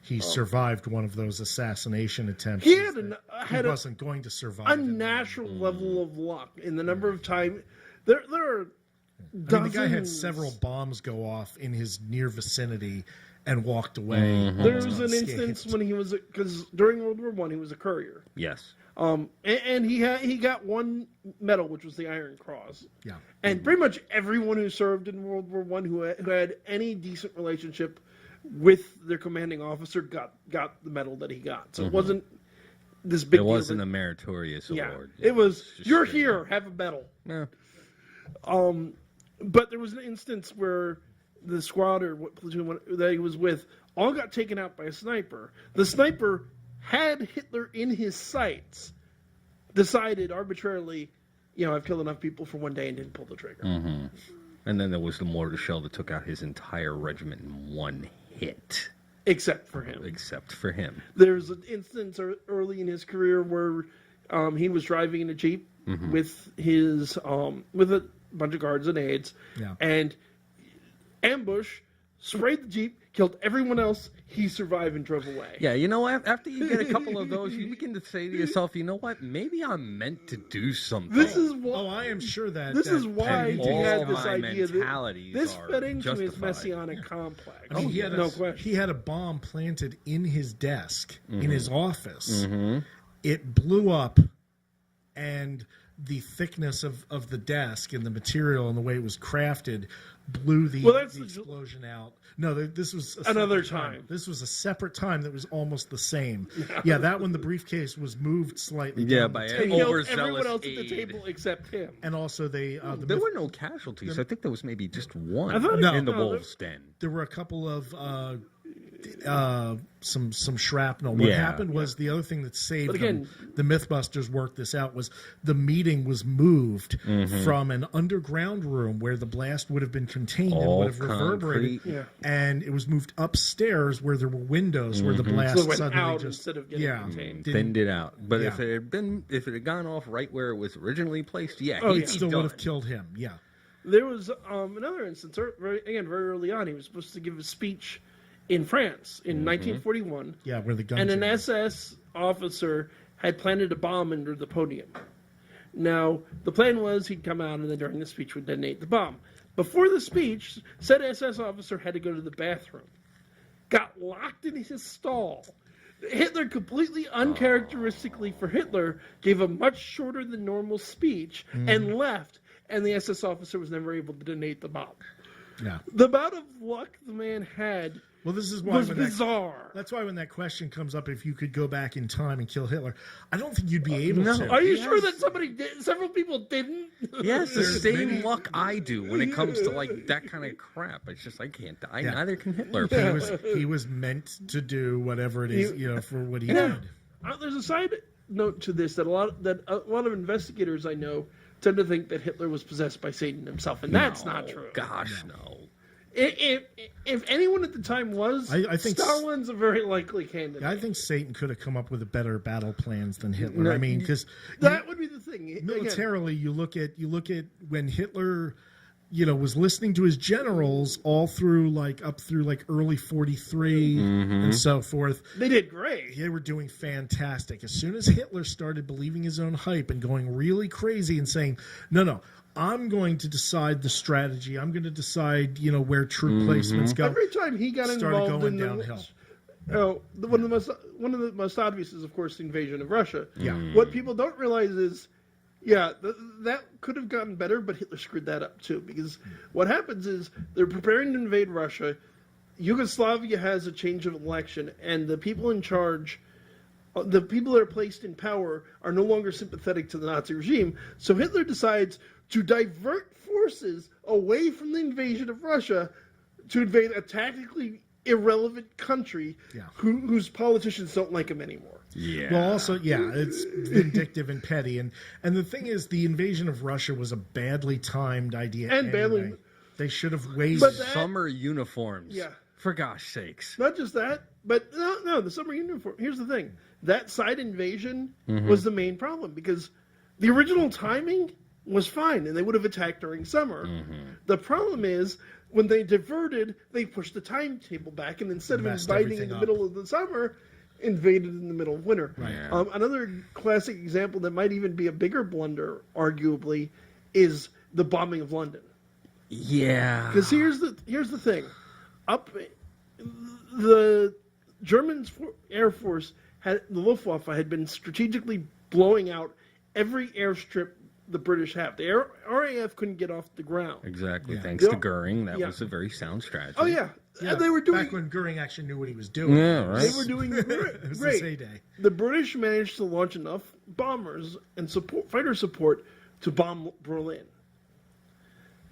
he survived one of those assassination attempts. He is had that he wasn't going to survive. unnatural level of luck in the number of times. There are dozens. I mean, the guy had several bombs go off in his near vicinity and walked away. There was an instance when he was, because during World War I, he was a courier. Yes. And he got one medal, which was the Iron Cross. Yeah. And pretty much everyone who served in World War I who had any decent relationship with their commanding officer got the medal that he got. So it wasn't this big It deal. wasn't a meritorious award. It was, just you're straight here, up. have a medal. Yeah. But there was an instance where the squad or what platoon that he was with all got taken out by a sniper. The sniper had Hitler in his sights, decided arbitrarily, I've killed enough people for one day and didn't pull the trigger. And then there was the mortar shell that took out his entire regiment in one hit. Except for him. Except for him. There's an instance early in his career where he was driving in a Jeep with his with a bunch of guards and aides, and ambush, sprayed the Jeep, killed everyone else. He survived and drove away. Yeah, after you get a couple of those, you begin to say to yourself, you know what? Maybe I'm meant to do something. This is why. I am sure that. This is why he all had this my idea that mentalities this are fed into his justified. messianic complex. I mean, no question. He had a bomb planted in his desk, in his office. It blew up, and the thickness of the desk and the material and the way it was crafted blew the explosion out. No, this was another time. This was a separate time that was almost the same. Yeah, that one, the briefcase was moved slightly. down by the They table. killed overzealous everyone else at the aid. table except him. And also There were no casualties. I think there was maybe just one I thought- in the No, wolf's den. there were a couple of some shrapnel. What happened was the other thing that saved But again- them, the Mythbusters worked this out, was the meeting was moved from an underground room where the blast would have been contained and All would have reverberated, concrete. and it was moved upstairs where there were windows where the blast So it went suddenly out just instead of getting contained. Thinned it out. But Yeah. if it had gone off right where it was originally placed, it he'd still be would have done. killed him. Yeah. There was another instance, very early on. He was supposed to give a speech in France in 1941. Yeah, where the guns And an are. SS officer had planted a bomb under the podium. Now, the plan was he'd come out and then during the speech would detonate the bomb. Before the speech, said SS officer had to go to the bathroom. Got locked in his stall. Hitler, completely uncharacteristically for Hitler, gave a much shorter than normal speech and left, and the SS officer was never able to detonate the bomb. Yeah. The amount of luck the man had Well, this is why was when bizarre. that's why when that question comes up, if you could go back in time and kill Hitler, I don't think you'd be able to. Are you sure that somebody did? Several people didn't. He has the There's same many- luck I do when it comes to like that kind of crap. It's just I can't die. Yeah. Neither can Hitler. He was meant to do whatever it is, for what he did. There's a side note to this that a lot of investigators I know tend to think that Hitler was possessed by Satan himself, and that's not true. Gosh, no. If anyone at the time was, I think Stalin's a very likely candidate. I think Satan could have come up with a better battle plans than Hitler. I mean, because that would be the thing. militarily, you look at when Hitler, was listening to his generals all through up through early 43 and so forth. They did great. They were doing fantastic. As soon as Hitler started believing his own hype and going really crazy and saying, no, I'm going to decide the strategy. I'm going to decide, where troop placements go. Every time he got Started involved going in downhill. one of the most obvious is, of course, the invasion of Russia. Yeah. What people don't realize is, that could have gotten better, but Hitler screwed that up too. Because what happens is they're preparing to invade Russia. Yugoslavia has a change of election, and the people in charge, the people that are placed in power, are no longer sympathetic to the Nazi regime. So Hitler decides to divert forces away from the invasion of Russia to invade a tactically irrelevant country whose politicians don't like him anymore. Yeah. Well, also, it's vindictive and petty, and the thing is, the invasion of Russia was a badly timed idea. And badly- they should have waited. But that- Summer uniforms. Yeah. For gosh sakes. Not just that, but no, the summer uniform. Here's the thing: that side invasion was the main problem because the original timing was fine, and they would have attacked during summer. The problem is when they diverted, they pushed the timetable back, and instead of Messed invading in everything the up. middle of the summer, invaded in the middle of winter. Right. Yeah. Another classic example that might even be a bigger blunder, arguably, is the bombing of London. Yeah. Because here's the thing, the German Air Force the Luftwaffe had been strategically blowing out every airstrip the British have. The RAF couldn't get off the ground. Exactly. Yeah. Thanks to Goering, that Yeah. was a very sound strategy. Oh yeah, Yeah, and they were doing. back when Goering actually knew what he was doing. Yeah, right. They were doing It was great. his heyday. The British managed to launch enough bombers and fighter support to bomb Berlin.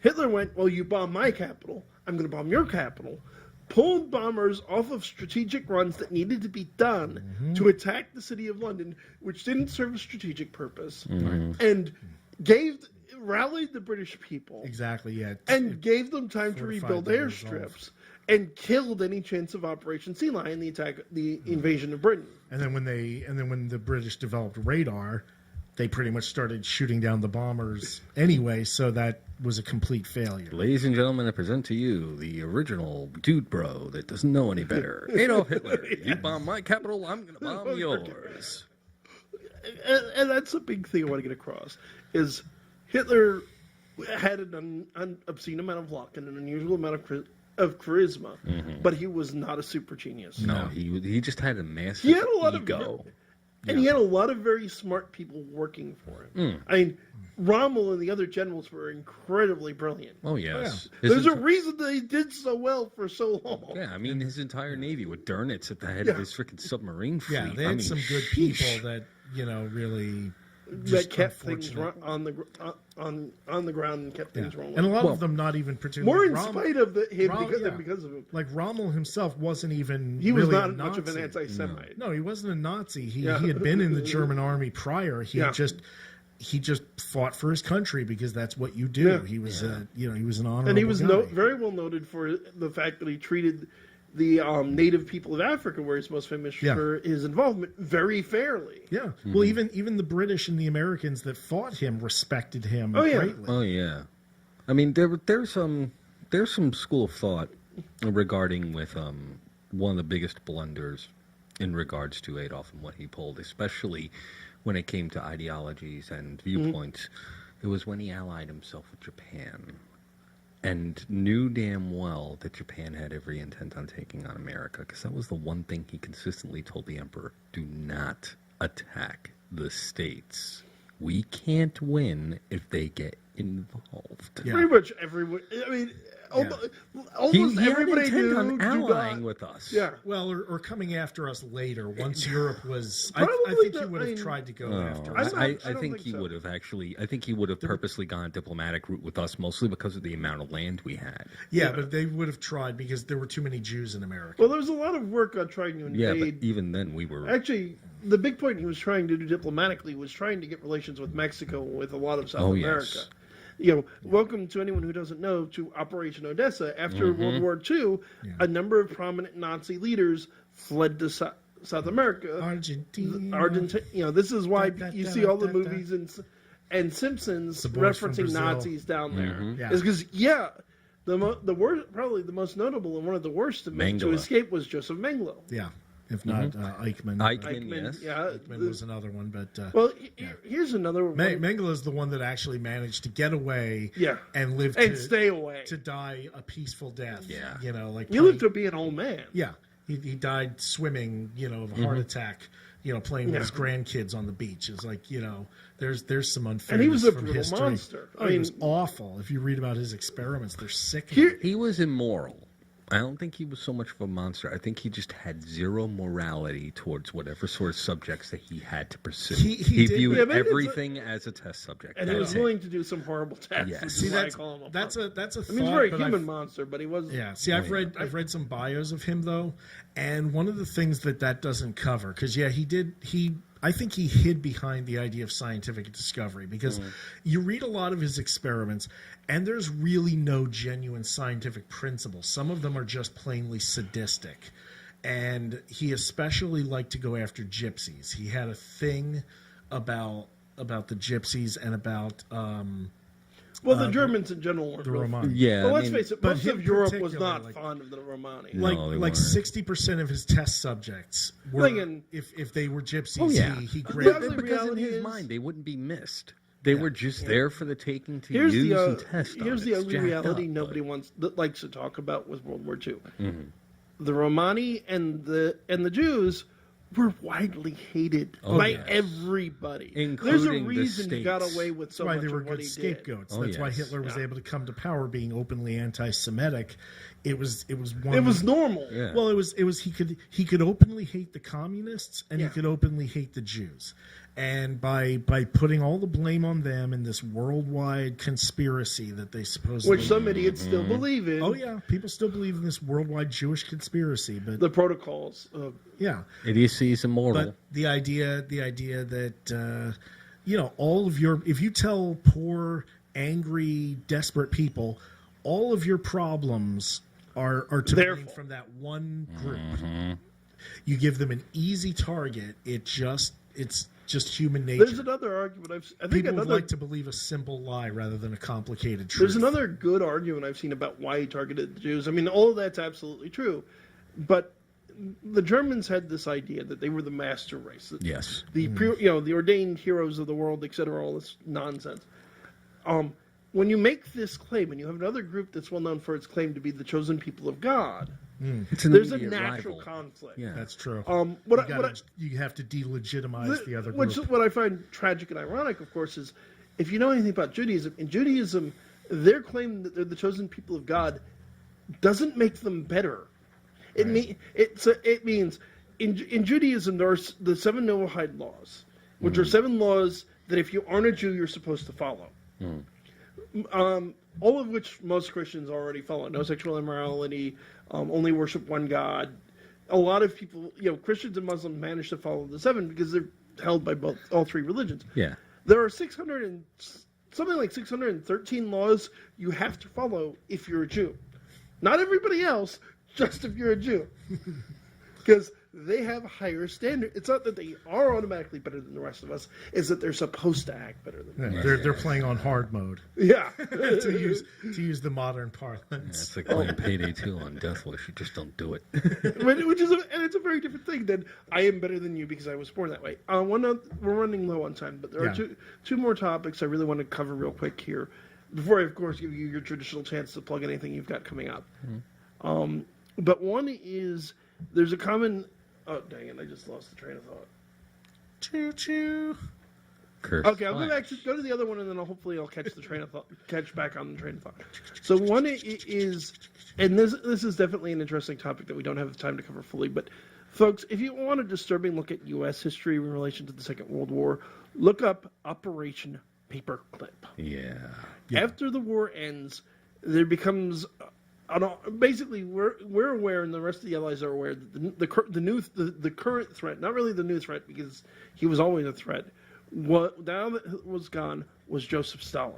Hitler went, well, you bomb my capital, I'm going to bomb your capital. Pulled bombers off of strategic runs that needed to be done to attack the city of London, which didn't serve a strategic purpose, and rallied the British people. Exactly, yeah. And gave them time to fortified rebuild their resolve. airstrips, and killed any chance of Operation Sea Lion, the invasion of Britain. And then when the British developed radar, they pretty much started shooting down the bombers anyway, so that was a complete failure. Ladies and gentlemen, I present to you the original dude bro that doesn't know any better. Adolf Hitler. You bomb my capital, I'm going to bomb yours. And that's a big thing I want to get across, is Hitler had an obscene amount of luck and an unusual amount of charisma, but he was not a super genius. No, he just had a massive He had a lot ego. And he had a lot of very smart people working for him. I mean, Rommel and the other generals were incredibly brilliant. Oh, yes. There's a reason they did so well for so long. Yeah, I mean, his entire navy with Dönitz at the head of his freaking submarine fleet. Yeah, they had some good people that really That kept things unfortunate. on the ground and kept things rolling. And a lot of them not even particularly. More in Rommel- spite of him Rommel- than because of him. Like Rommel himself wasn't even. He was really not a much of an Nazi. anti-Semite. No, he wasn't a Nazi. He Yeah. he had been in the German army prior. He Yeah. just fought for his country because that's what you do. Yeah. He was he was an honorable And he was guy. very well noted for the fact that he treated the native people of Africa, where he's most famous Yeah. for his involvement, very fairly. Yeah. Well, even the British and the Americans that fought him respected him yeah. greatly. Oh, yeah. I mean, there's some school of thought regarding with one of the biggest blunders in regards to Adolf and what he pulled, especially when it came to ideologies and viewpoints. It was when he allied himself with Japan and knew damn well that Japan had every intent on taking on America, because that was the one thing he consistently told the emperor: do not attack the states. We can't win if they get involved. Yeah. Pretty much everyone. I mean, almost He had everybody intent knew. on do allying not- with us. Yeah. Well, or coming after us later once Europe was. I Probably think he not- would I have mean- tried to go No, after I us. don't- I don't think think he so. would have actually. I think he would have purposely gone a diplomatic route with us, mostly because of the amount of land we had. Yeah, but they would have tried because there were too many Jews in America. Well, there was a lot of work on trying to Yeah, invade. but even then we were. Actually, the big point he was trying to do diplomatically was trying to get relations with Mexico, with a lot of South Oh, America. yes. Welcome to anyone who doesn't know to Operation Odessa. After World War II, a number of prominent Nazi leaders fled to South America. Argentina. This is why Da, da, you da, see all the da, da. movies and Simpsons The boys from referencing Brazil. Nazis down there. Yeah. It's because the worst, probably the most notable and one of the worst to Mengele. escape was Joseph Mengele. Yeah, if not Eichmann. Eichmann, yes. Yeah. Eichmann was another one, but Well, here's another one. Mengele is the one that actually managed to get away. Yeah. and live And to stay away. to die a peaceful death. Yeah. Like You live to be an old man. Yeah, he died swimming. Of a heart attack. Playing with his grandkids on the beach. It's like there's some unfairness And he was a from brutal history. monster. Oh, he was awful. If you read about his experiments, they're sick. He was immoral. I don't think he was so much of a monster. I think he just had zero morality towards whatever sort of subjects that he had to pursue. He did- viewed Yeah, but it's everything as a test subject. And he was That's it. willing to do some horrible tests. Yes. which is See, why I call him a that's puppet. a I thought. mean, he's a very but human I've- monster, but he was. Yeah. See, I've read some bios of him though, and one of the things that doesn't cover, because I think he hid behind the idea of scientific discovery, because you read a lot of his experiments and there's really no genuine scientific principles. Some of them are just plainly sadistic. And he especially liked to go after gypsies. He had a thing about the gypsies and about Well, the Germans in general weren't the really. Romani. Yeah, Well, I let's mean, face it, but most him of Europe was particularly, not like- fond of the Romani. No, they Like weren't. 60% of his test subjects were, Thinking- if they were gypsies, Oh yeah, he The grabbed ugly them. because in reality his is- mind they wouldn't be missed. They were just there for the taking to Here's use the and test. here's on. the It's ugly jacked reality up, nobody but- wants that likes to talk about was World War II. The Romani and the Jews were widely hated Oh, by yes. everybody. There's a Including the reason he got States. away with so That's why much they were of what good he scapegoats. Oh, That's why yes. Hitler was Yeah. able to come to power being openly anti-Semitic. It was one. did. It was normal. Yeah. Well, it was he could openly hate the communists and Yeah. he could openly hate the Jews, and by putting all the blame on them in this worldwide conspiracy that they supposedly. Which some idiots still believe in. Oh yeah, people still believe in this worldwide Jewish conspiracy, but The protocols of yeah, Idiocy is immortal. but the idea that all of your, if you tell poor, angry, desperate people all of your problems are to Their blame fault. from that one group, you give them an easy target. It's just human nature. There's another argument I think People would another like to believe a simple lie rather than a complicated truth. there's another good argument I've seen about why he targeted the Jews. I mean, all of that's absolutely true, but the Germans had this idea that they were the master race. That Yes. the the ordained heroes of the world, etc. All this nonsense. When you make this claim, and you have another group that's well known for its claim to be the chosen people of God, It's an there's a immediate natural rival. conflict. Yeah. That's true. You have to delegitimize the other Which group. what I find tragic and ironic, of course, is if you know anything about Judaism, in Judaism, their claim that they're the chosen people of God doesn't make them better. It means in Judaism there are the 7 Noahide laws, which are 7 laws that if you aren't a Jew, you're supposed to follow. All of which most Christians already follow: no sexual immorality, only worship one God. A lot of people, Christians and Muslims manage to follow the 7 because they're held by all 3 religions. Yeah. There are something like 613 laws you have to follow if you're a Jew. Not everybody else, just if you're a Jew. Because they have a higher standard. It's not that they are automatically better than the rest of us, it's that they're supposed to act better than us. They're playing on hard mode Yeah. to use the modern parlance. It's like playing Payday 2 on Death Wish. You just don't do it. Which is and it's a very different thing than I am better than you because I was born that way. We're running low on time, but there are two more topics I really want to cover real quick here before I, of course, give you your traditional chance to plug anything you've got coming up. But one is there's a common. Oh, dang it! I just lost the train of thought. Choo choo. Okay, I'll go to the other one, and then hopefully I'll catch the train of thought, catch back on the train of thought. So one is, and this is definitely an interesting topic that we don't have time to cover fully. But folks, if you want a disturbing look at U.S. history in relation to the Second World War, look up Operation Paperclip. Yeah. After the war ends, there becomes basically we're aware, and the rest of the Allies are aware that the current threat, not really the new threat because he was always a threat. What now that was gone was Joseph Stalin,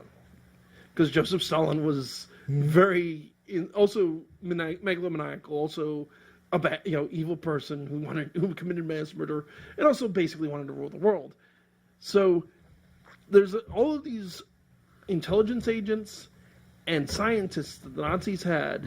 because Joseph Stalin was very also megalomaniacal, also a bad, evil person who committed mass murder, and also basically wanted to rule the world. So there's all of these intelligence agents and scientists that the Nazis had.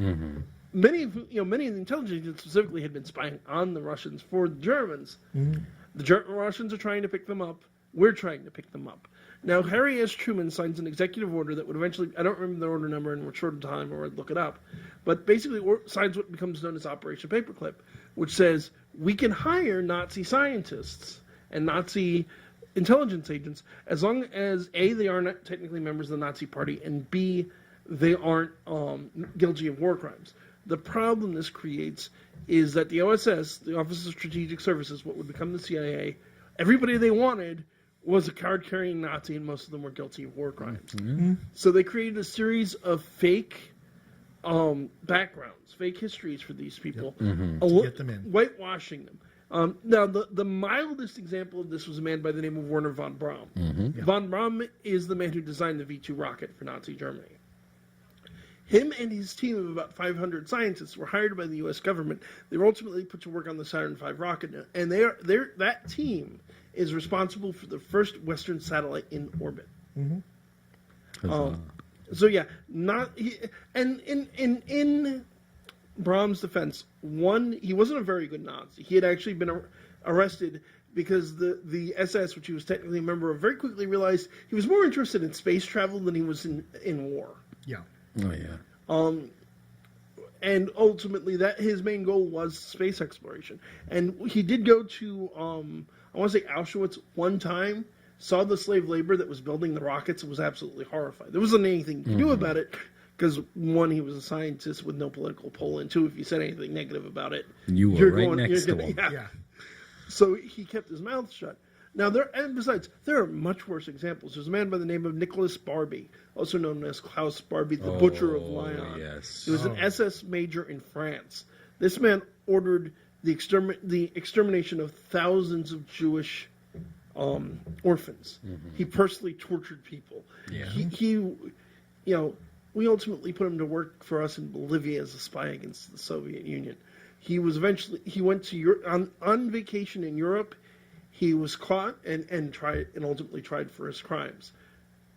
Many of the intelligence agents specifically had been spying on the Russians for the Germans. The Russians are trying to pick them up. We're trying to pick them up. Now, Harry S. Truman signs an executive order that would eventually, I don't remember the order number and we're short of time, or I'd look it up, but basically signs what becomes known as Operation Paperclip, which says we can hire Nazi scientists and Nazi intelligence agents as long as A, they are not technically members of the Nazi party, and B, they aren't guilty of war crimes. The problem this creates is that the OSS, the Office of Strategic Services, what would become the CIA, everybody they wanted was a card-carrying Nazi, and most of them were guilty of war crimes. So they created a series of fake backgrounds, fake histories for these people, To get them in. whitewashing them. Now, the mildest example of this was a man by the name of Werner von Braun. Von Braun is the man who designed the V-2 rocket for Nazi Germany. Him and his team of about 500 scientists were hired by the U.S. government. They were ultimately put to work on the Saturn V rocket, and that team is responsible for the first Western satellite in orbit. So yeah, and in Brahm's defense, one, he wasn't a very good Nazi. He had actually been arrested because the SS, which he was technically a member of, very quickly realized he was more interested in space travel than he was in war. Yeah. Oh yeah. And ultimately, that his main goal was space exploration. And he did go to, I want to say Auschwitz one time, saw the slave labor that was building the rockets, and was absolutely horrified. There wasn't anything you could do about it, because one, he was a scientist with no political pull, and two, if you said anything negative about it, You were right next to him. Yeah. So he kept his mouth shut. Now, besides, there are much worse examples. There's a man by the name of Nicholas Barbie, also known as Klaus Barbie, the Butcher of Lyon. Yes. He was an SS major in France. This man ordered the extermination of thousands of Jewish orphans. He personally tortured people. Yeah. We ultimately put him to work for us in Bolivia as a spy against the Soviet Union. He went to Europe on vacation in Europe. He was caught and ultimately tried for his crimes.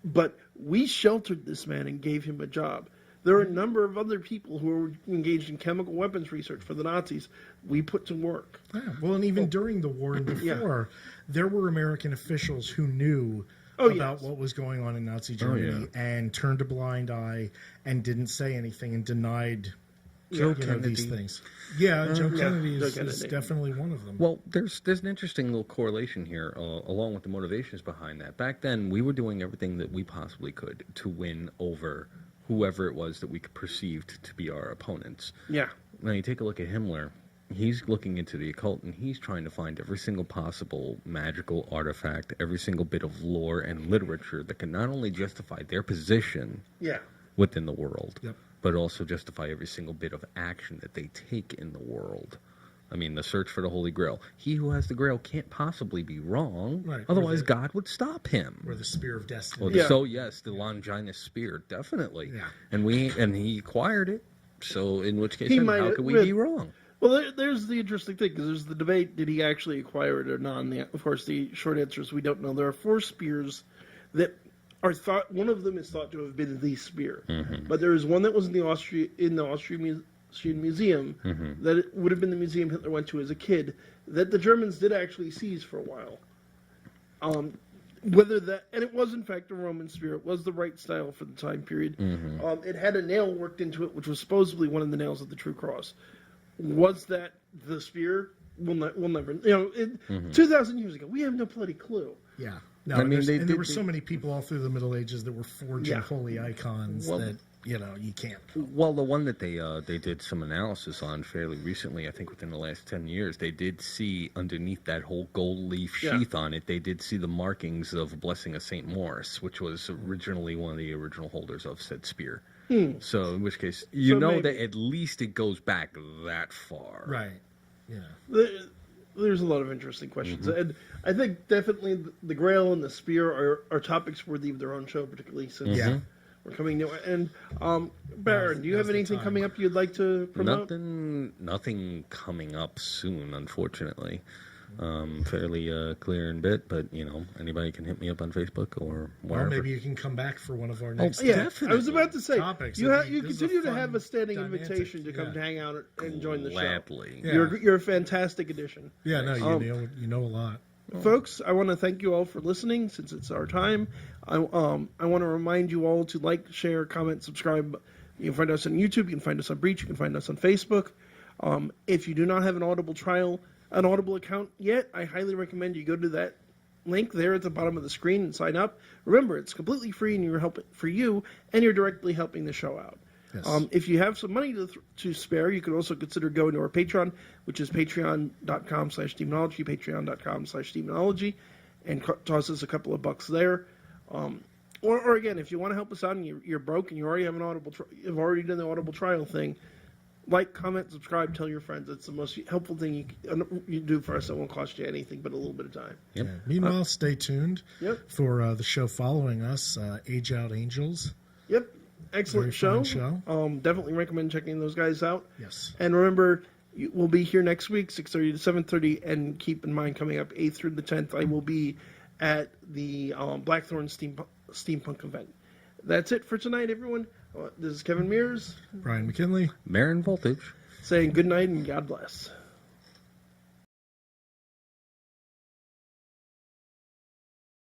But we sheltered this man and gave him a job. There are a number of other people who were engaged in chemical weapons research for the Nazis we put to work. Yeah. Well, and even during the war and before, there were American officials who knew about what was going on in Nazi Germany and turned a blind eye and didn't say anything and denied these things. Yeah, Joe Kennedy is definitely one of them. Well, there's an interesting little correlation here, along with the motivations behind that. Back then, we were doing everything that we possibly could to win over whoever it was that we perceived to be our opponents. Yeah. Now, you take a look at Himmler. He's looking into the occult, and he's trying to find every single possible magical artifact, every single bit of lore and literature that can not only justify their position within the world, but also justify every single bit of action that they take in the world. I mean, the search for the Holy Grail. He who has the Grail can't possibly be wrong. Right. Otherwise, God would stop him. Or the Spear of Destiny. Well, so, yes, the Longinus Spear, definitely. Yeah. And he acquired it. So, in which case, how could we be wrong? Well, there's the interesting thing, because there's the debate, did he actually acquire it or not? And of course, the short answer is we don't know. There are 4 spears that are thought, one of them is thought to have been the spear. But there is one that was in the Austrian Museum, that it would have been the museum Hitler went to as a kid, that the Germans did actually seize for a while. And it was in fact a Roman spear. It was the right style for the time period. It had a nail worked into it, which was supposedly one of the nails of the True Cross. Was that the spear? We'll never. 2,000 years ago, we have no bloody clue. Yeah. No, I mean, there were so many people all through the Middle Ages that were forging holy icons that you can't. Well, the one that they did some analysis on fairly recently, I think within the last 10 years, they did see underneath that whole gold leaf sheath on it, they did see the markings of a blessing of St. Maurice, which was originally one of the original holders of said spear. So, in which case, that at least it goes back that far. Right. Yeah. There's a lot of interesting questions. And I think definitely the Grail and the Spear are topics worthy of their own show, particularly since we're coming to it. And Baron, do you have anything coming up you'd like to promote? Nothing coming up soon, unfortunately. Fairly clear and bit, but anybody can hit me up on Facebook or wherever. Or maybe you can come back for one of our next definitely. I was about to say topics. You continue to have a standing invitation to come to hang out and join the show. Gladly. Yeah. You're a fantastic addition. Yeah, no, you know a lot. Folks, I want to thank you all for listening. Since it's our time, I want to remind you all to like, share, comment, subscribe. You can find us on YouTube. You can find us on Breach. You can find us on Facebook. If you do not have an Audible account yet, I highly recommend you go to that link there at the bottom of the screen and sign up. Remember, it's completely free and you're helping for you, and you're directly helping the show out. Yes. If you have some money to spare, you can also consider going to our Patreon, which is patreon.com/demonology, patreon.com/demonology, and toss us a couple of bucks there. Or again, if you want to help us out and you're broke and you already have you've already done the Audible trial thing, like, comment, subscribe, tell your friends. It's the most helpful thing you do for us. It won't cost you anything but a little bit of time. Yep. Meanwhile, stay tuned for the show following us, Age Out Angels. Yep. Excellent show. Definitely recommend checking those guys out. Yes. And remember, we'll be here next week, 6:30 to 7:30. And keep in mind, coming up 8th through the 10th, I will be at the Blackthorn Steampunk event. That's it for tonight, everyone. This is Kevin Mears Brian McKinley. Marin Voltage. saying good night and God bless.